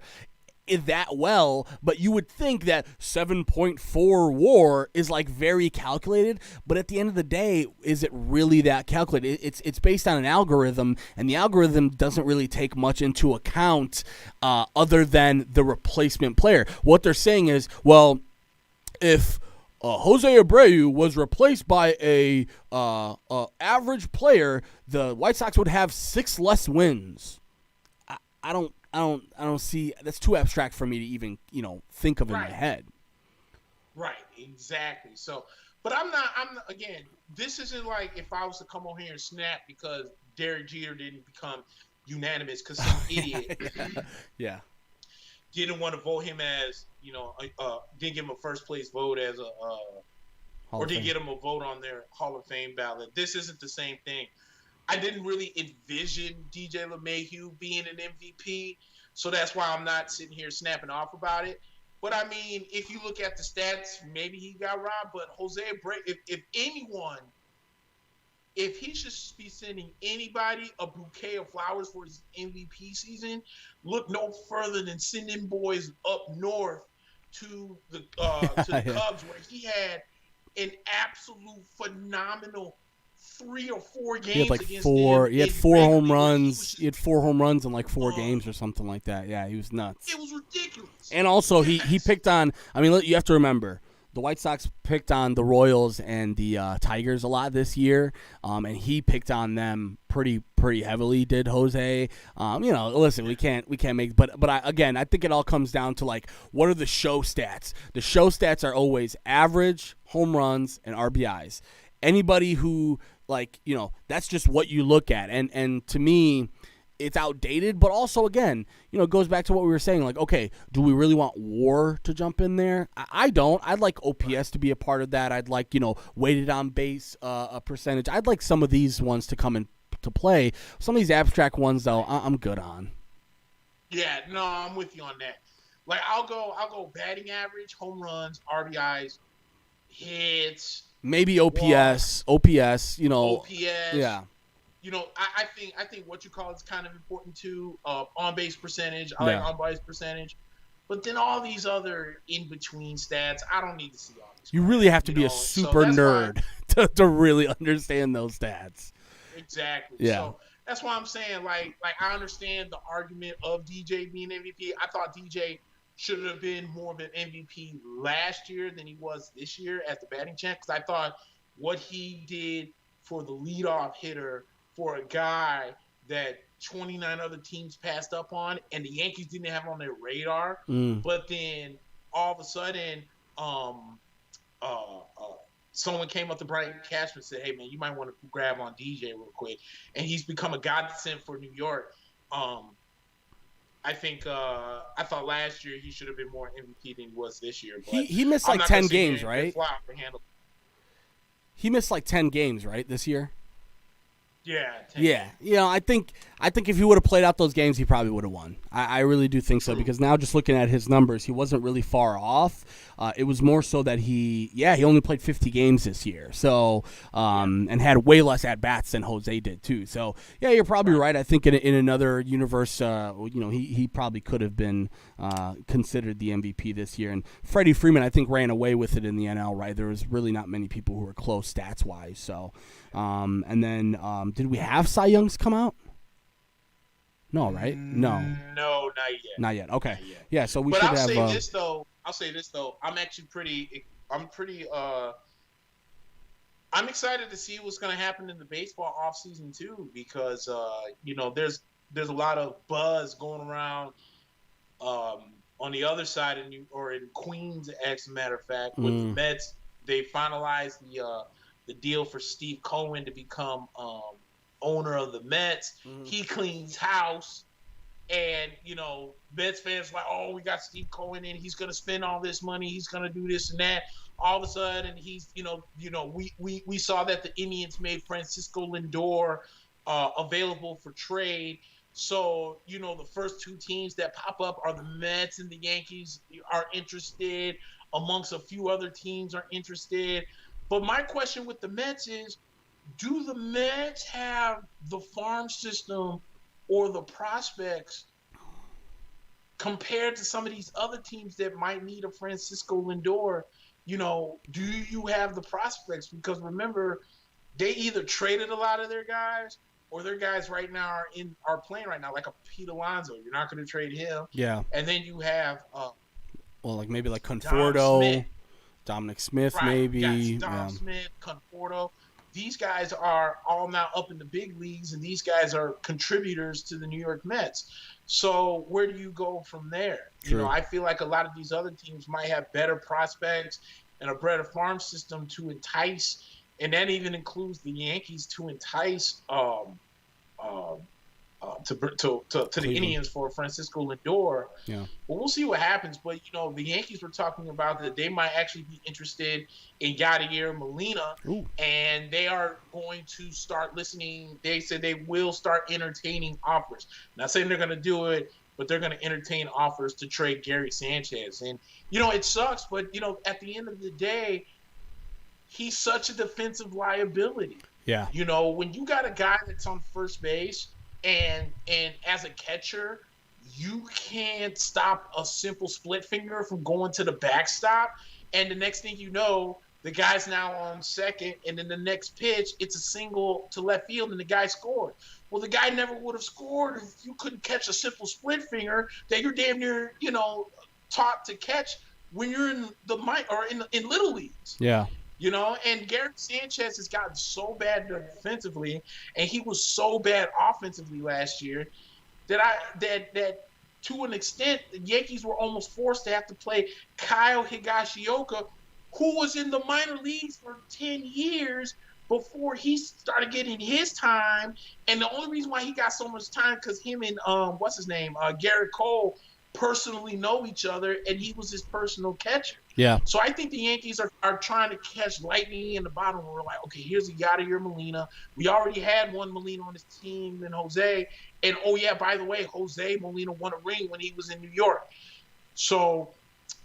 that well, but you would think that 7.4 WAR is like very calculated, but at the end of the day, is it really that calculated? It's based on an algorithm, and the algorithm doesn't really take much into account other than the replacement player. What they're saying is, well, if Jose Abreu was replaced by a average player, the White Sox would have 6 less wins. I don't see, that's too abstract for me to even, you know, think of in my head. Right, exactly. So, but I'm not again, this isn't like if I was to come on here and snap because Derek Jeter didn't become unanimous because some idiot didn't want to vote him as, you know, didn't give him a first place vote as or didn't get him a vote on their Hall of Fame ballot. This isn't the same thing. I didn't really envision DJ LeMahieu being an MVP, so that's why I'm not sitting here snapping off about it. But, I mean, if you look at the stats, maybe he got robbed. But Jose Abreu, if anyone, if he should be sending anybody a bouquet of flowers for his MVP season, look no further than sending boys up north to the Cubs, where he had an absolute phenomenal 3 or 4 games. He had like four. He had 4 home runs. He had 4 home runs in like 4 games or something like that. Yeah, he was nuts. It was ridiculous. And also, he picked on. I mean, you have to remember, the White Sox picked on the Royals and the Tigers a lot this year, and he picked on them pretty heavily. Did Jose? You know, listen, we can't make. But I think it all comes down to like, what are the show stats? The show stats are always average home runs and RBIs. Anybody who, like, you know, that's just what you look at. And to me, it's outdated. But also, again, you know, it goes back to what we were saying. Like, okay, do we really want WAR to jump in there? I don't. I'd like OPS to be a part of that. I'd like, you know, weighted on base a percentage. I'd like some of these ones to come into play. Some of these abstract ones, though, I'm good on. Yeah, no, I'm with you on that. Like, I'll go batting average, home runs, RBIs, hits. Maybe OPS, you know. OPS. Yeah. You know, I think what you call is kind of important too. On-base percentage. I like on-base percentage. But then all these other in-between stats, I don't need to see all these. You really have to be a super nerd to really understand those stats. Exactly. Yeah. So that's why I'm saying, like I understand the argument of DJ being MVP. I thought DJ should have been more of an MVP last year than he was this year as the batting champ, because I thought what he did for the leadoff hitter for a guy that 29 other teams passed up on and the Yankees didn't have on their radar, but then all of a sudden someone came up to Brian Cashman and said, hey, man, you might want to grab on DJ real quick, and he's become a godsend for New York. I think I thought last year he should have been more MVP than he was this year. But he missed like 10 games, right? He missed like 10 games, right, this year? Yeah. Yeah. You know, I think if he would have played out those games, he probably would have won. I really do think so, because now just looking at his numbers, he wasn't really far off. It was more so that he only played 50 games this year. So, and had way less at-bats than Jose did too. So, yeah, you're probably right. I think in another universe, you know, he probably could have been considered the MVP this year. And Freddie Freeman, I think, ran away with it in the NL, right? There was really not many people who were close stats-wise. So, and then did we have Cy Youngs come out? No, right? No, No, not yet. not yet. Okay, Not yet. yeah. So we But should I'll have. say this though. I'm actually I'm excited to see what's going to happen in the baseball offseason too, because there's a lot of buzz going around on the other side in Queens, as a matter of fact, with the Mets. They finalized the deal for Steve Cohen to become owner of the Mets. He cleans house. And, Mets fans like, oh, we got Steve Cohen in. He's going to spend all this money. He's going to do this and that. All of a sudden, he's, we saw that the Indians made Francisco Lindor available for trade. So, the first two teams that pop up are the Mets and the Yankees are interested. Amongst a few other teams are interested. But my question with the Mets is, do the Mets have the farm system or the prospects compared to some of these other teams that might need a Francisco Lindor? Do you have the prospects? Because remember, they either traded a lot of their guys or their guys right now are playing right now, like a Pete Alonso. You're not going to trade him. Yeah. And then you have maybe like Conforto, Dominic Smith, right. maybe. Dom Smith, Conforto. These guys are all now up in the big leagues, and these guys are contributors to the New York Mets. So where do you go from there? True. I feel like a lot of these other teams might have better prospects and a better farm system to entice, and that even includes the Yankees to entice to the Indians for Francisco Lindor. Yeah. Well, we'll see what happens. But, the Yankees were talking about that they might actually be interested in Yadier Molina. Ooh. And they are going to start listening. They said they will start entertaining offers. Not saying they're going to do it, but they're going to entertain offers to trade Gary Sanchez. And, it sucks. But, at the end of the day, he's such a defensive liability. Yeah. When you got a guy that's on first base, and as a catcher, you can't stop a simple split finger from going to the backstop. And the next thing you know, the guy's now on second, and then the next pitch, it's a single to left field, and the guy scored. Well, the guy never would have scored if you couldn't catch a simple split finger that you're damn near, taught to catch when you're in in little leagues. Yeah. And Gary Sanchez has gotten so bad defensively, and he was so bad offensively last year that to an extent the Yankees were almost forced to have to play Kyle Higashioka, who was in the minor leagues for 10 years before he started getting his time. And the only reason why he got so much time because him and Garrett Cole personally know each other, and he was his personal catcher. Yeah. So I think the Yankees are trying to catch lightning in the bottom. We're like, okay, here's a Yadier Molina. We already had one Molina on his team and Jose. And, oh, yeah, by the way, Jose Molina won a ring when he was in New York. So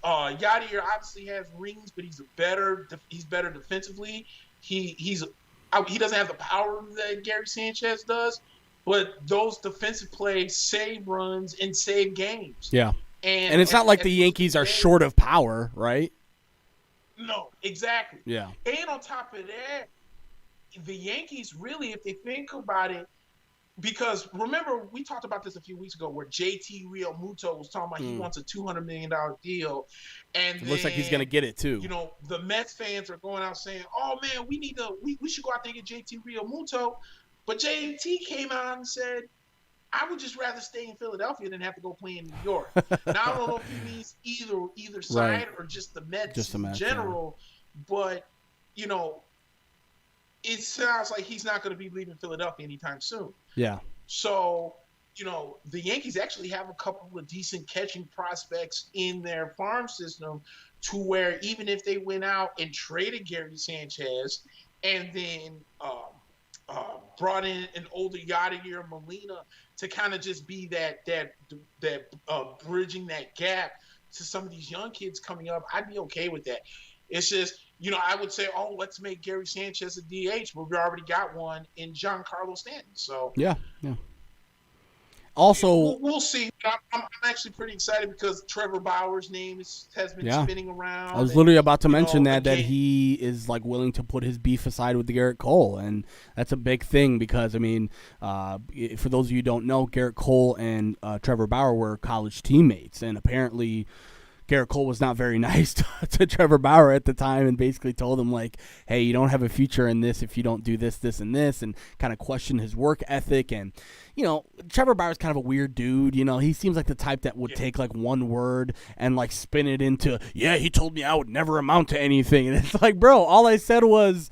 Yadier obviously has rings, but he's better defensively. He doesn't have the power that Gary Sanchez does, but those defensive plays save runs and save games. Yeah. And it's not like the Yankees are short of power, right? No, exactly. Yeah. And on top of that, the Yankees really, if they think about it, because remember, we talked about this a few weeks ago where JT Realmuto was talking about he wants a $200 million deal. And it looks like he's going to get it too. The Mets fans are going out saying, oh, man, we should go out there and get JT Realmuto. But JT came out and said, I would just rather stay in Philadelphia than have to go play in New York. Now, I don't know if he means either side right. or just the Mets just the Mets, in general, but, it sounds like he's not going to be leaving Philadelphia anytime soon. Yeah. So, the Yankees actually have a couple of decent catching prospects in their farm system to where even if they went out and traded Gary Sanchez and then brought in an older Yadier Molina to kind of just be that bridging that gap to some of these young kids coming up, I'd be okay with that. It's just, I would say, oh, let's make Gary Sanchez a DH, but we already got one in Giancarlo Stanton. So yeah. Also, we'll see. I'm actually pretty excited because Trevor Bauer's name has been yeah, spinning around. I was literally about to You mention know, that again, he is like willing to put his beef aside with Garrett Cole, and that's a big thing because I mean, for those of you who don't know, Garrett Cole and Trevor Bauer were college teammates, and apparently Garrett Cole was not very nice to Trevor Bauer at the time and basically told him, like, hey, you don't have a future in this if you don't do this, this, and this, and kind of questioned his work ethic. And, you know, Trevor Bauer's kind of a weird dude. You know, he seems like the type that would take, like, one word and, like, spin it into, yeah, he told me I would never amount to anything. And it's like, bro, all I said was,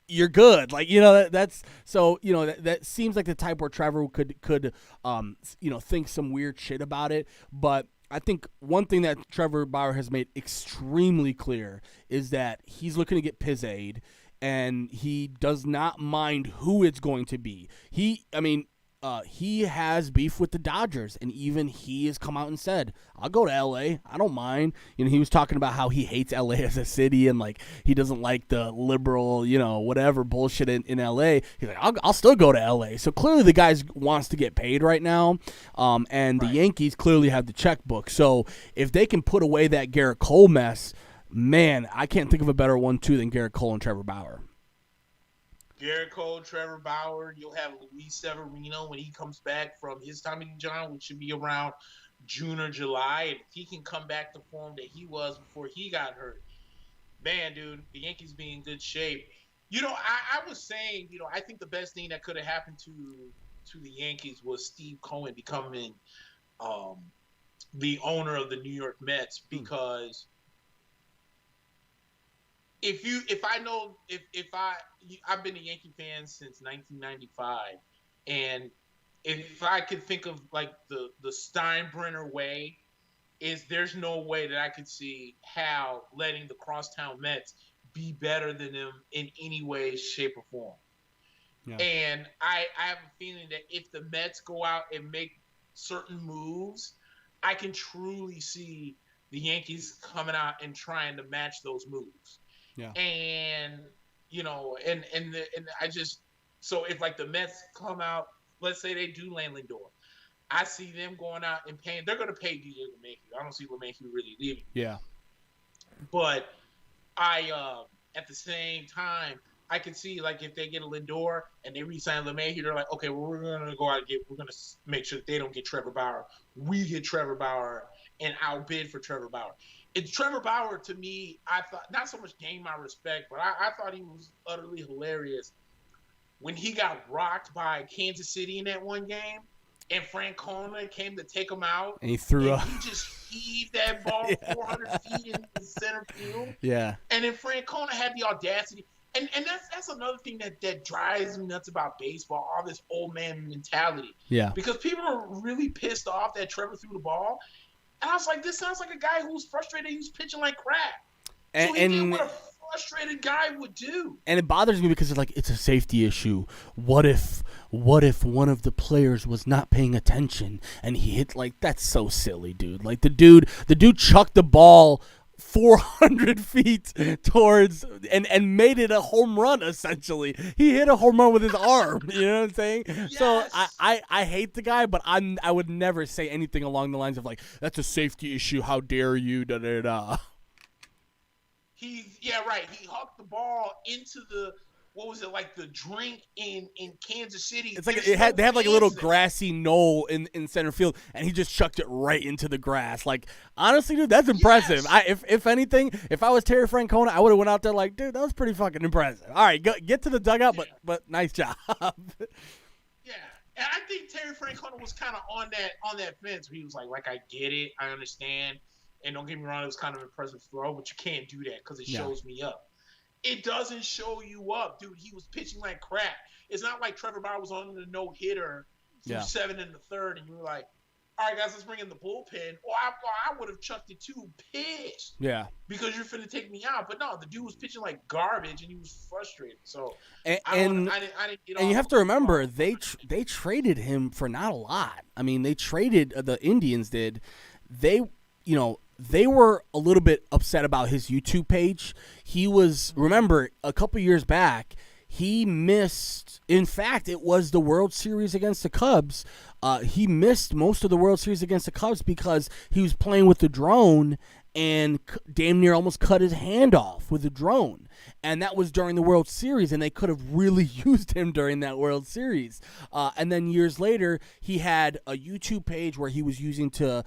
you're good. Like, you know, that's so, you know, that seems like the type where Trevor could you know, think some weird shit about it. But I think one thing that Trevor Bauer has made extremely clear is that he's looking to get Pizzade, and he does not mind who it's going to be. He has beef with the Dodgers, and even he has come out and said, I'll go to L.A. I don't mind. You know, he was talking about how he hates L.A. as a city, and, like, he doesn't like the liberal, you know, whatever bullshit in L.A. He's like, I'll still go to L.A. So clearly the guy wants to get paid right now, and the Yankees clearly have the checkbook. So if they can put away that Garrett Cole mess, man, I can't think of a better one, too, than Garrett Cole and Trevor Bauer. Garrett Cole, Trevor Bauer. You'll have Luis Severino when he comes back from his Tommy John, which should be around June or July. And if he can come back to form that he was before he got hurt, man, dude, the Yankees be in good shape. You know, I was saying, you know, I think the best thing that could have happened to the Yankees was Steve Cohen becoming the owner of the New York Mets, because I've been a Yankee fan since 1995, and if I could think of like the Steinbrenner way, there's no way that I could see how letting the crosstown Mets be better than them in any way, shape, or form. Yeah. And I have a feeling that if the Mets go out and make certain moves, I can truly see the Yankees coming out and trying to match those moves. Yeah. And, you know, and I just, so if like the Mets come out, let's say they do land Lindor, I see them going out and paying, they're going to pay DJ LeMahieu. I don't see LeMahieu really leaving. Yeah. But at the same time, I can see like if they get a Lindor and they re-sign LeMahieu, they're like, okay, well, we're going to go out and we're going to make sure that they don't get Trevor Bauer. We get Trevor Bauer and I'll bid for Trevor Bauer. It's Trevor Bauer, to me, I thought, not so much gained my respect, but I thought he was utterly hilarious when he got rocked by Kansas City in that one game, and Francona came to take him out. And he threw up. He just heaved that ball 400 feet into the center field. Yeah. And then Francona had the audacity. And that's another thing that drives me nuts about baseball, all this old man mentality. Yeah. Because people are really pissed off that Trevor threw the ball. And I was like, this sounds like a guy who's frustrated. He was pitching like crap. So he did what a frustrated guy would do. And it bothers me because it's a safety issue. What if one of the players was not paying attention and he hit, like, that's so silly, dude. Like the dude chucked the ball 400 feet towards and made it a home run, essentially. He hit a home run with his arm. You know what I'm saying? Yes. So I hate the guy, but I would never say anything along the lines of like, that's a safety issue. How dare you? Da da da. Right. He hucked the ball into the, what was it, like the drink in Kansas City. It's like they had like a little grassy knoll in center field, and he just chucked it right into the grass. Like, honestly, dude, that's impressive. Yes. If anything, if I was Terry Francona, I would have went out there like, dude, that was pretty fucking impressive. All right, get to the dugout, but nice job. Yeah, and I think Terry Francona was kind of on that fence where he was like, I get it, I understand, and don't get me wrong, it was kind of an impressive throw, but you can't do that because it shows me up. It doesn't show you up, dude. He was pitching like crap. It's not like Trevor Bauer was on the no-hitter through 7 in the third, and you were like, all right, guys, let's bring in the bullpen. Or I would have chucked it too, pissed. Yeah. Because you're finna take me out. But no, the dude was pitching like garbage, and he was frustrated. So I didn't get and you have to remember, they traded him for not a lot. I mean, they traded, the Indians did. They were a little bit upset about his YouTube page. He was, remember, a couple years back, he missed. In fact, it was the World Series against the Cubs. He missed most of the World Series against the Cubs because he was playing with the drone and damn near almost cut his hand off with the drone. And that was during the World Series, and they could have really used him during that World Series. And then years later, he had a YouTube page where he was using to,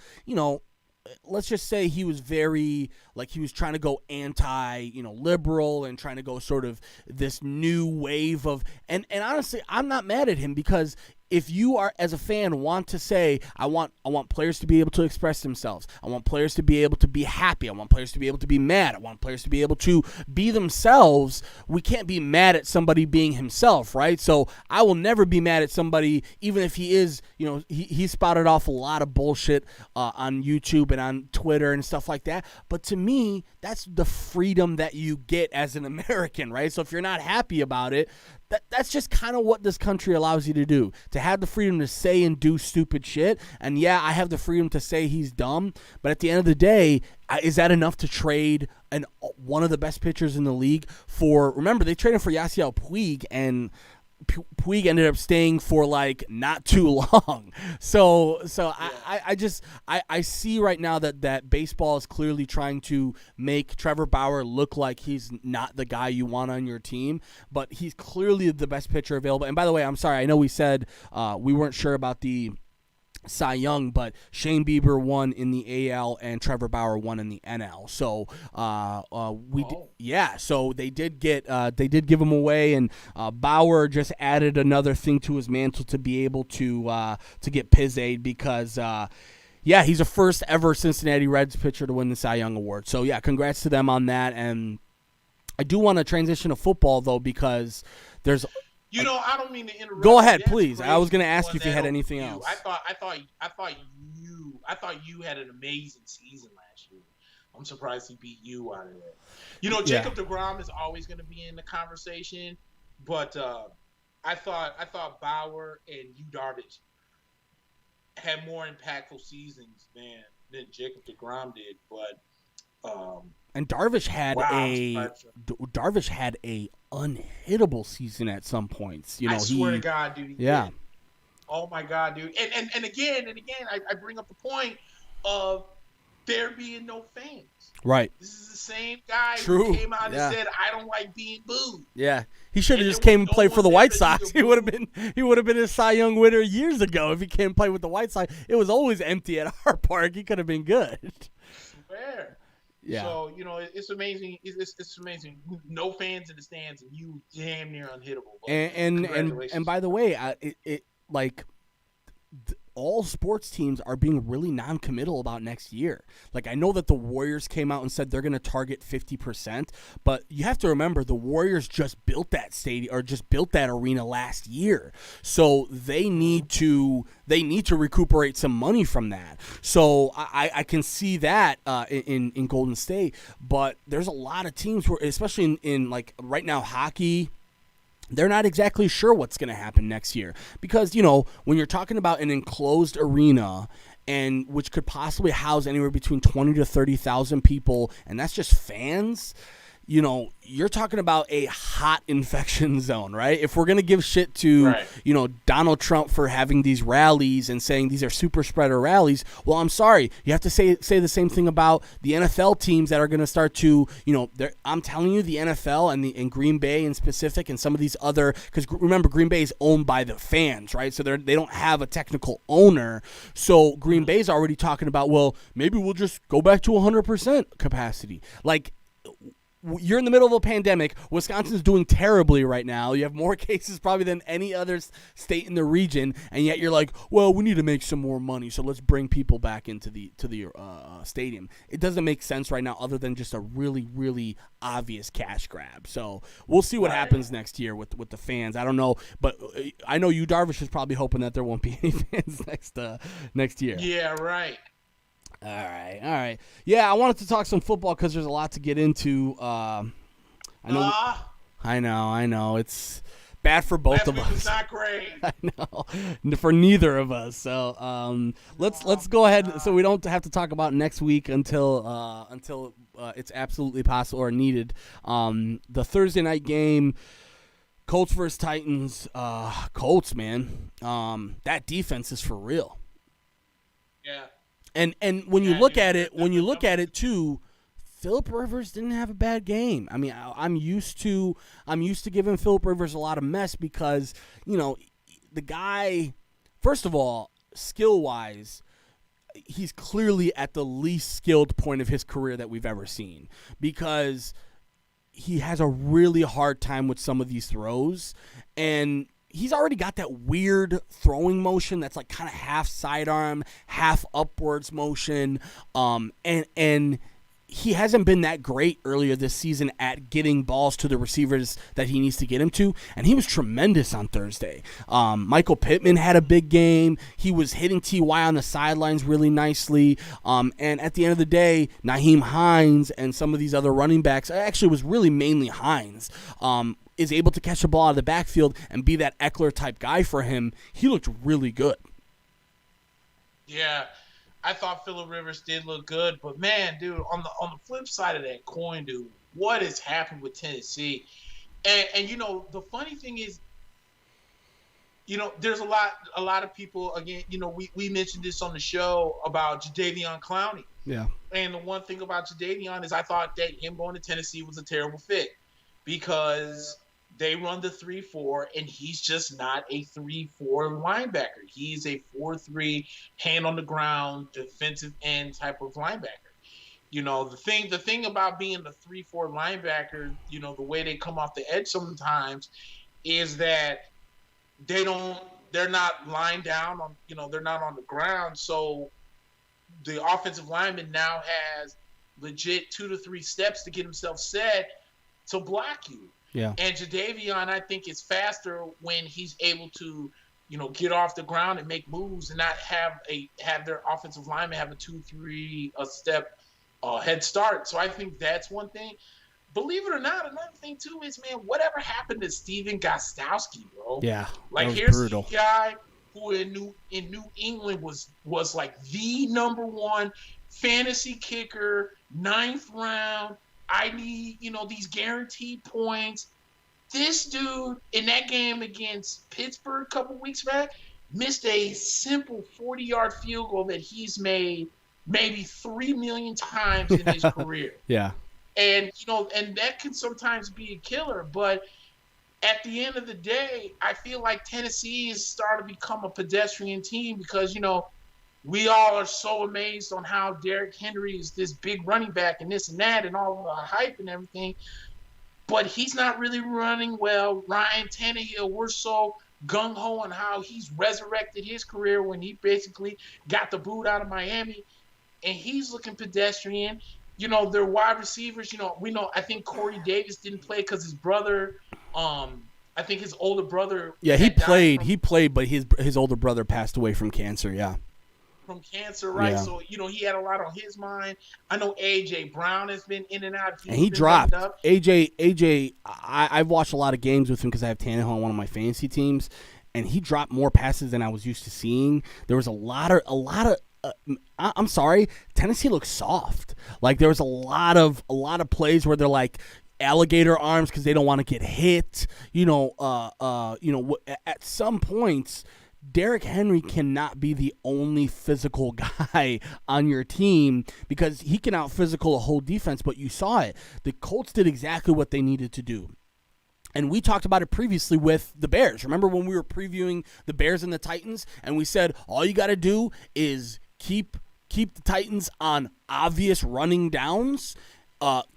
let's just say he was very, he was trying to go liberal and trying to go sort of this new wave of, and honestly, I'm not mad at him because if you are, as a fan, want to say, I want players to be able to express themselves. I want players to be able to be happy. I want players to be able to be mad. I want players to be able to be themselves. We can't be mad at somebody being himself, right? So I will never be mad at somebody, even if he is, he spouted off a lot of bullshit on YouTube and on Twitter and stuff like that. But to me, that's the freedom that you get as an American, right? So if you're not happy about it, that's just kind of what this country allows you to do, to have the freedom to say and do stupid shit. And yeah, I have the freedom to say he's dumb, but at the end of the day, is that enough to trade one of the best pitchers in the league for? Remember, they traded for Yasiel Puig, and Puig ended up staying for not too long. So yeah. I see right now that baseball is clearly trying to make Trevor Bauer look like he's not the guy you want on your team, but he's clearly the best pitcher available. And by the way, I'm sorry, I know we said we weren't sure about the Cy Young, but Shane Bieber won in the AL and Trevor Bauer won in the NL. So so they did give him away, and Bauer just added another thing to his mantle to be able to get Pizzade because he's a first ever Cincinnati Reds pitcher to win the Cy Young Award. So yeah, congrats to them on that. And I do want to transition to football though, because there's I don't mean to interrupt. Go ahead, please. I was going to ask you if you had anything else. I thought you had an amazing season last year. I'm surprised he beat you out of there. Jacob deGrom is always going to be in the conversation, but I thought Bauer and Yu Darvish had more impactful seasons than Jacob deGrom did, but and Darvish had a unhittable season at some points. I swear to God, dude. Yeah. Did. Oh my God, dude. And again, I bring up the point of there being no fans. Right. This is the same guy True. who came out and said, "I don't like being booed." Yeah. He should have just came and played for the White Sox. He would have been a Cy Young winner years ago if he came and played with the White Sox. It was always empty at our park. He could have been good. Swear. Yeah. So, it's amazing. It's amazing. No fans in the stands, and you damn near unhittable. And by the way, all sports teams are being really non-committal about next year. I know that the Warriors came out and said they're going to target 50%, but you have to remember the Warriors just built that stadium or just built that arena last year. So they need to recuperate some money from that. So I can see that in Golden State, but there's a lot of teams where, especially in right now hockey, they're not exactly sure what's going to happen next year because, when you're talking about an enclosed arena and which could possibly house anywhere between 20 to 30,000 people, and that's just fans, you're talking about a hot infection zone, right? If we're going to give shit to, Donald Trump for having these rallies and saying these are super spreader rallies, well, I'm sorry. You have to say the same thing about the NFL teams that are going to start to, I'm telling you, the NFL and Green Bay in specific and some of these other, because remember, Green Bay is owned by the fans, right? So they don't have a technical owner. So Green Bay's already talking about, well, maybe we'll just go back to 100% capacity. You're in the middle of a pandemic. Wisconsin's doing terribly right now. You have more cases probably than any other state in the region, and yet you're like, well, we need to make some more money, so let's bring people back into the stadium. It doesn't make sense right now other than just a really, really obvious cash grab. So we'll see what happens next year with the fans. I don't know, but I know Yu Darvish is probably hoping that there won't be any fans next year. Yeah, right. All right. Yeah, I wanted to talk some football because there's a lot to get into. I know. It's bad for both of us. It's not great. I know, for neither of us. So let's go ahead so we don't have to talk about next week until it's absolutely possible or needed. The Thursday night game. Colts versus Titans. Colts, man. That defense is for real. Yeah. And when you look at it too, Phillip Rivers didn't have a bad game. I mean, I'm used to giving Phillip Rivers a lot of mess because, the guy, first of all, skill-wise, he's clearly at the least skilled point of his career that we've ever seen because he has a really hard time with some of these throws, and he's already got that weird throwing motion that's like kind of half sidearm, half upwards motion, and he hasn't been that great earlier this season at getting balls to the receivers that he needs to get him to, and he was tremendous on Thursday. Michael Pittman had a big game. He was hitting T.Y. on the sidelines really nicely, and at the end of the day, Nyheim Hines and some of these other running backs, actually it was really mainly Hines, is able to catch the ball out of the backfield and be that Eckler-type guy for him. He looked really good. Yeah. I thought Phillip Rivers did look good, but man, dude, on the flip side of that coin, dude, what has happened with Tennessee? And the funny thing is, there's a lot of people, again, we mentioned this on the show about Jadeveon Clowney. Yeah. And the one thing about Jadeveon is I thought that him going to Tennessee was a terrible fit because they run the 3-4, and he's just not a 3-4 linebacker. He's a 4-3, hand on the ground, defensive end type of linebacker. The thing about being the 3-4 linebacker, the way they come off the edge sometimes is that they're not lying down on, they're not on the ground. So the offensive lineman now has legit 2 to 3 steps to get himself set to block you. Yeah. And Jadeveon, I think, is faster when he's able to, get off the ground and make moves and not have their offensive lineman have a 2-3 step head start. So I think that's one thing. Believe it or not, another thing too is, man, whatever happened to Steven Gostkowski, bro? Yeah. Like, here's brutal. The guy who in New England was like the number one fantasy kicker, 9th round. I need, these guaranteed points. This dude in that game against Pittsburgh a couple weeks back missed a simple 40-yard field goal that he's made maybe 3 million times in his career. Yeah. And, and that can sometimes be a killer. But at the end of the day, I feel like Tennessee is starting to become a pedestrian team because, we all are so amazed on how Derrick Henry is this big running back and this and that and all the hype and everything. But he's not really running well. Ryan Tannehill, we're so gung-ho on how he's resurrected his career when he basically got the boot out of Miami. And he's looking pedestrian. Their wide receivers, I think Corey Davis didn't play because his brother, I think his older brother. Yeah, he played, but his older brother passed away from cancer, yeah. From cancer, right? Yeah. So, he had a lot on his mind. I know A.J. Brown has been in and out. And he dropped. AJ, I've watched a lot of games with him because I have Tannehill on one of my fantasy teams, and he dropped more passes than I was used to seeing. There was a lot of I'm sorry, Tennessee looks soft. Like, there was a lot of plays where they're like alligator arms because they don't want to get hit. At some points, Derrick Henry cannot be the only physical guy on your team because he can out-physical a whole defense, but you saw it. The Colts did exactly what they needed to do. And we talked about it previously with the Bears. Remember when we were previewing the Bears and the Titans, and we said all you got to do is keep the Titans on obvious running downs,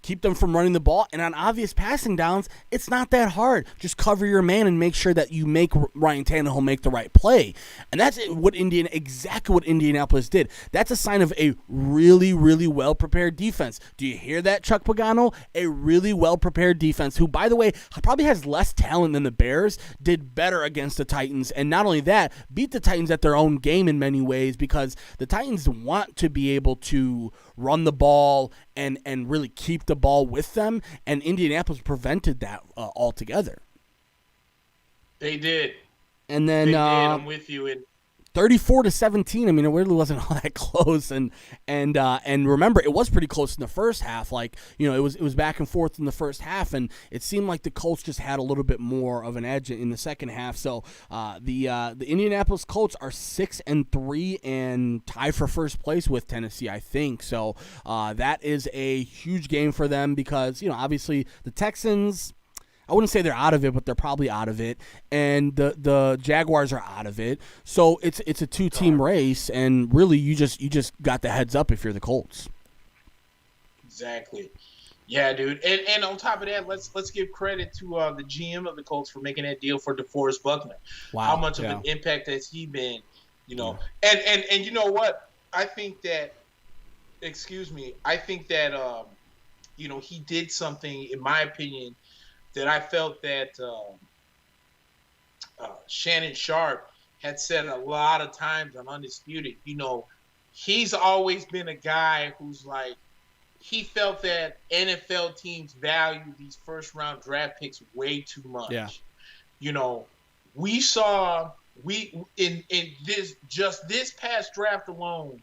keep them from running the ball, and on obvious passing downs, it's not that hard. Just cover your man and make sure that you make Ryan Tannehill make the right play. And that's exactly what Indianapolis did. That's a sign of a really, really well-prepared defense. Do you hear that, Chuck Pagano? A really well-prepared defense who, by the way, probably has less talent than the Bears, did better against the Titans. And not only that, beat the Titans at their own game in many ways because the Titans want to be able to run the ball and really keep the ball with them, and Indianapolis prevented that altogether. They did. And then I'm with you. And 34-17. I mean, it really wasn't all that close, and remember, it was pretty close in the first half. Like, you know, it was back and forth in the first half, and it seemed like the Colts just had a little bit more of an edge in the second half. So the Indianapolis Colts are 6-3 and tied for first place with Tennessee, I think. So that is a huge game for them because, you know, obviously the Texans, I wouldn't say they're out of it, but they're probably out of it. And the Jaguars are out of it. So it's a two-team race, and really you just got the heads up if you're the Colts. Exactly. Yeah, dude. And on top of that, let's give credit to the GM of the Colts for making that deal for DeForest Buckner. Wow. How much of an impact has he been, you know? Yeah. And you know what? I think that you know, he did something, in my opinion, that I felt that Shannon Sharp had said a lot of times on Undisputed. You know, he's always been a guy who's like, he felt that NFL teams value these first-round draft picks way too much. Yeah. You know, we saw in this past draft alone,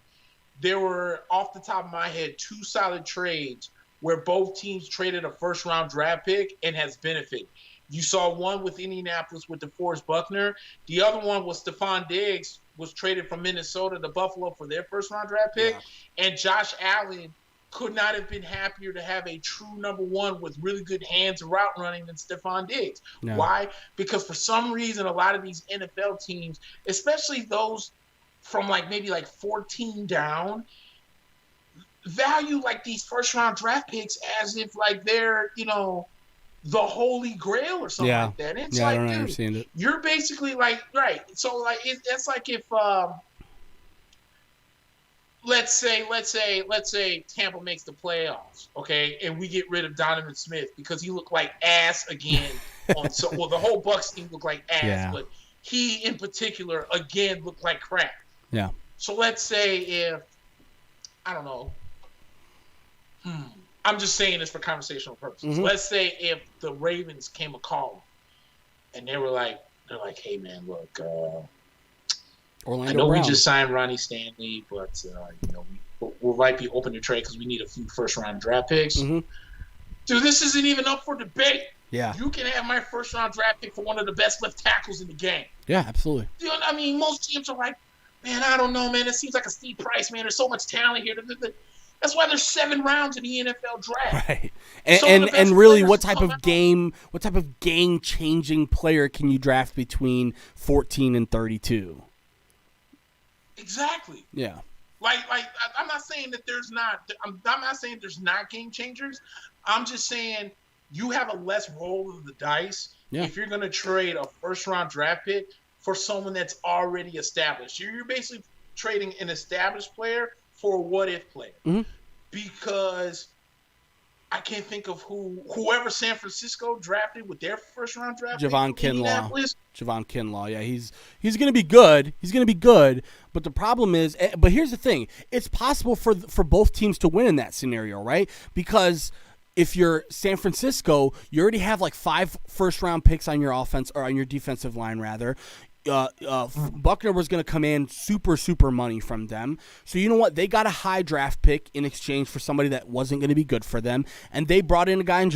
there were, off the top of my head, 2 solid trades where both teams traded a first-round draft pick and has benefited. You saw one with Indianapolis with DeForest Buckner. The other one was Stephon Diggs, was traded from Minnesota to Buffalo for their first-round draft pick. Yeah. And Josh Allen could not have been happier to have a true number one with really good hands and route running than Stephon Diggs. No. Why? Because for some reason, a lot of these NFL teams, especially those from maybe 14 down, value these first round draft picks as if they're, you know, the holy grail or something like that. It's I don't understand it. You're basically right. So that's like if let's say Tampa makes the playoffs, okay, and we get rid of Donovan Smith because he looked like ass again. The whole Bucs team looked like ass, but he in particular again looked like crap. Yeah. So let's say if, I don't know, I'm just saying this for conversational purposes. Mm-hmm. Let's say if the Ravens came a call and they're like, hey man, look, Orlando I know Brown. We just signed Ronnie Stanley, but you know, we might be open to trade because we need a few first round draft picks. Mm-hmm. Dude, this isn't even up for debate. Yeah. You can have my first round draft pick for one of the best left tackles in the game. Yeah, absolutely. You know, I mean, most teams are like, man, I don't know, man. It seems like a steep price, man. There's so much talent here. That's why there's 7 rounds in the NFL draft. Right. And really, what type of game changing player can you draft between 14 and 32? Exactly. Yeah. I'm not saying that there's not. I'm not saying there's not game changers. I'm just saying you have a less roll of the dice if you're going to trade a first round draft pick for someone that's already established. You're basically trading an established player for a what-if player. Mm-hmm. Because I can't think of whoever San Francisco drafted with their first-round draft pick. Javon Kinlaw. Yeah, he's going to be good. He's going to be good. But the problem is, but here's the thing. It's possible for both teams to win in that scenario, right? Because if you're San Francisco, you already have 5 first-round picks on your offense, or on your defensive line, rather. Buckner was going to come in super money from them. So you know what? They got a high draft pick in exchange for somebody that wasn't going to be good for them. And they brought in a guy in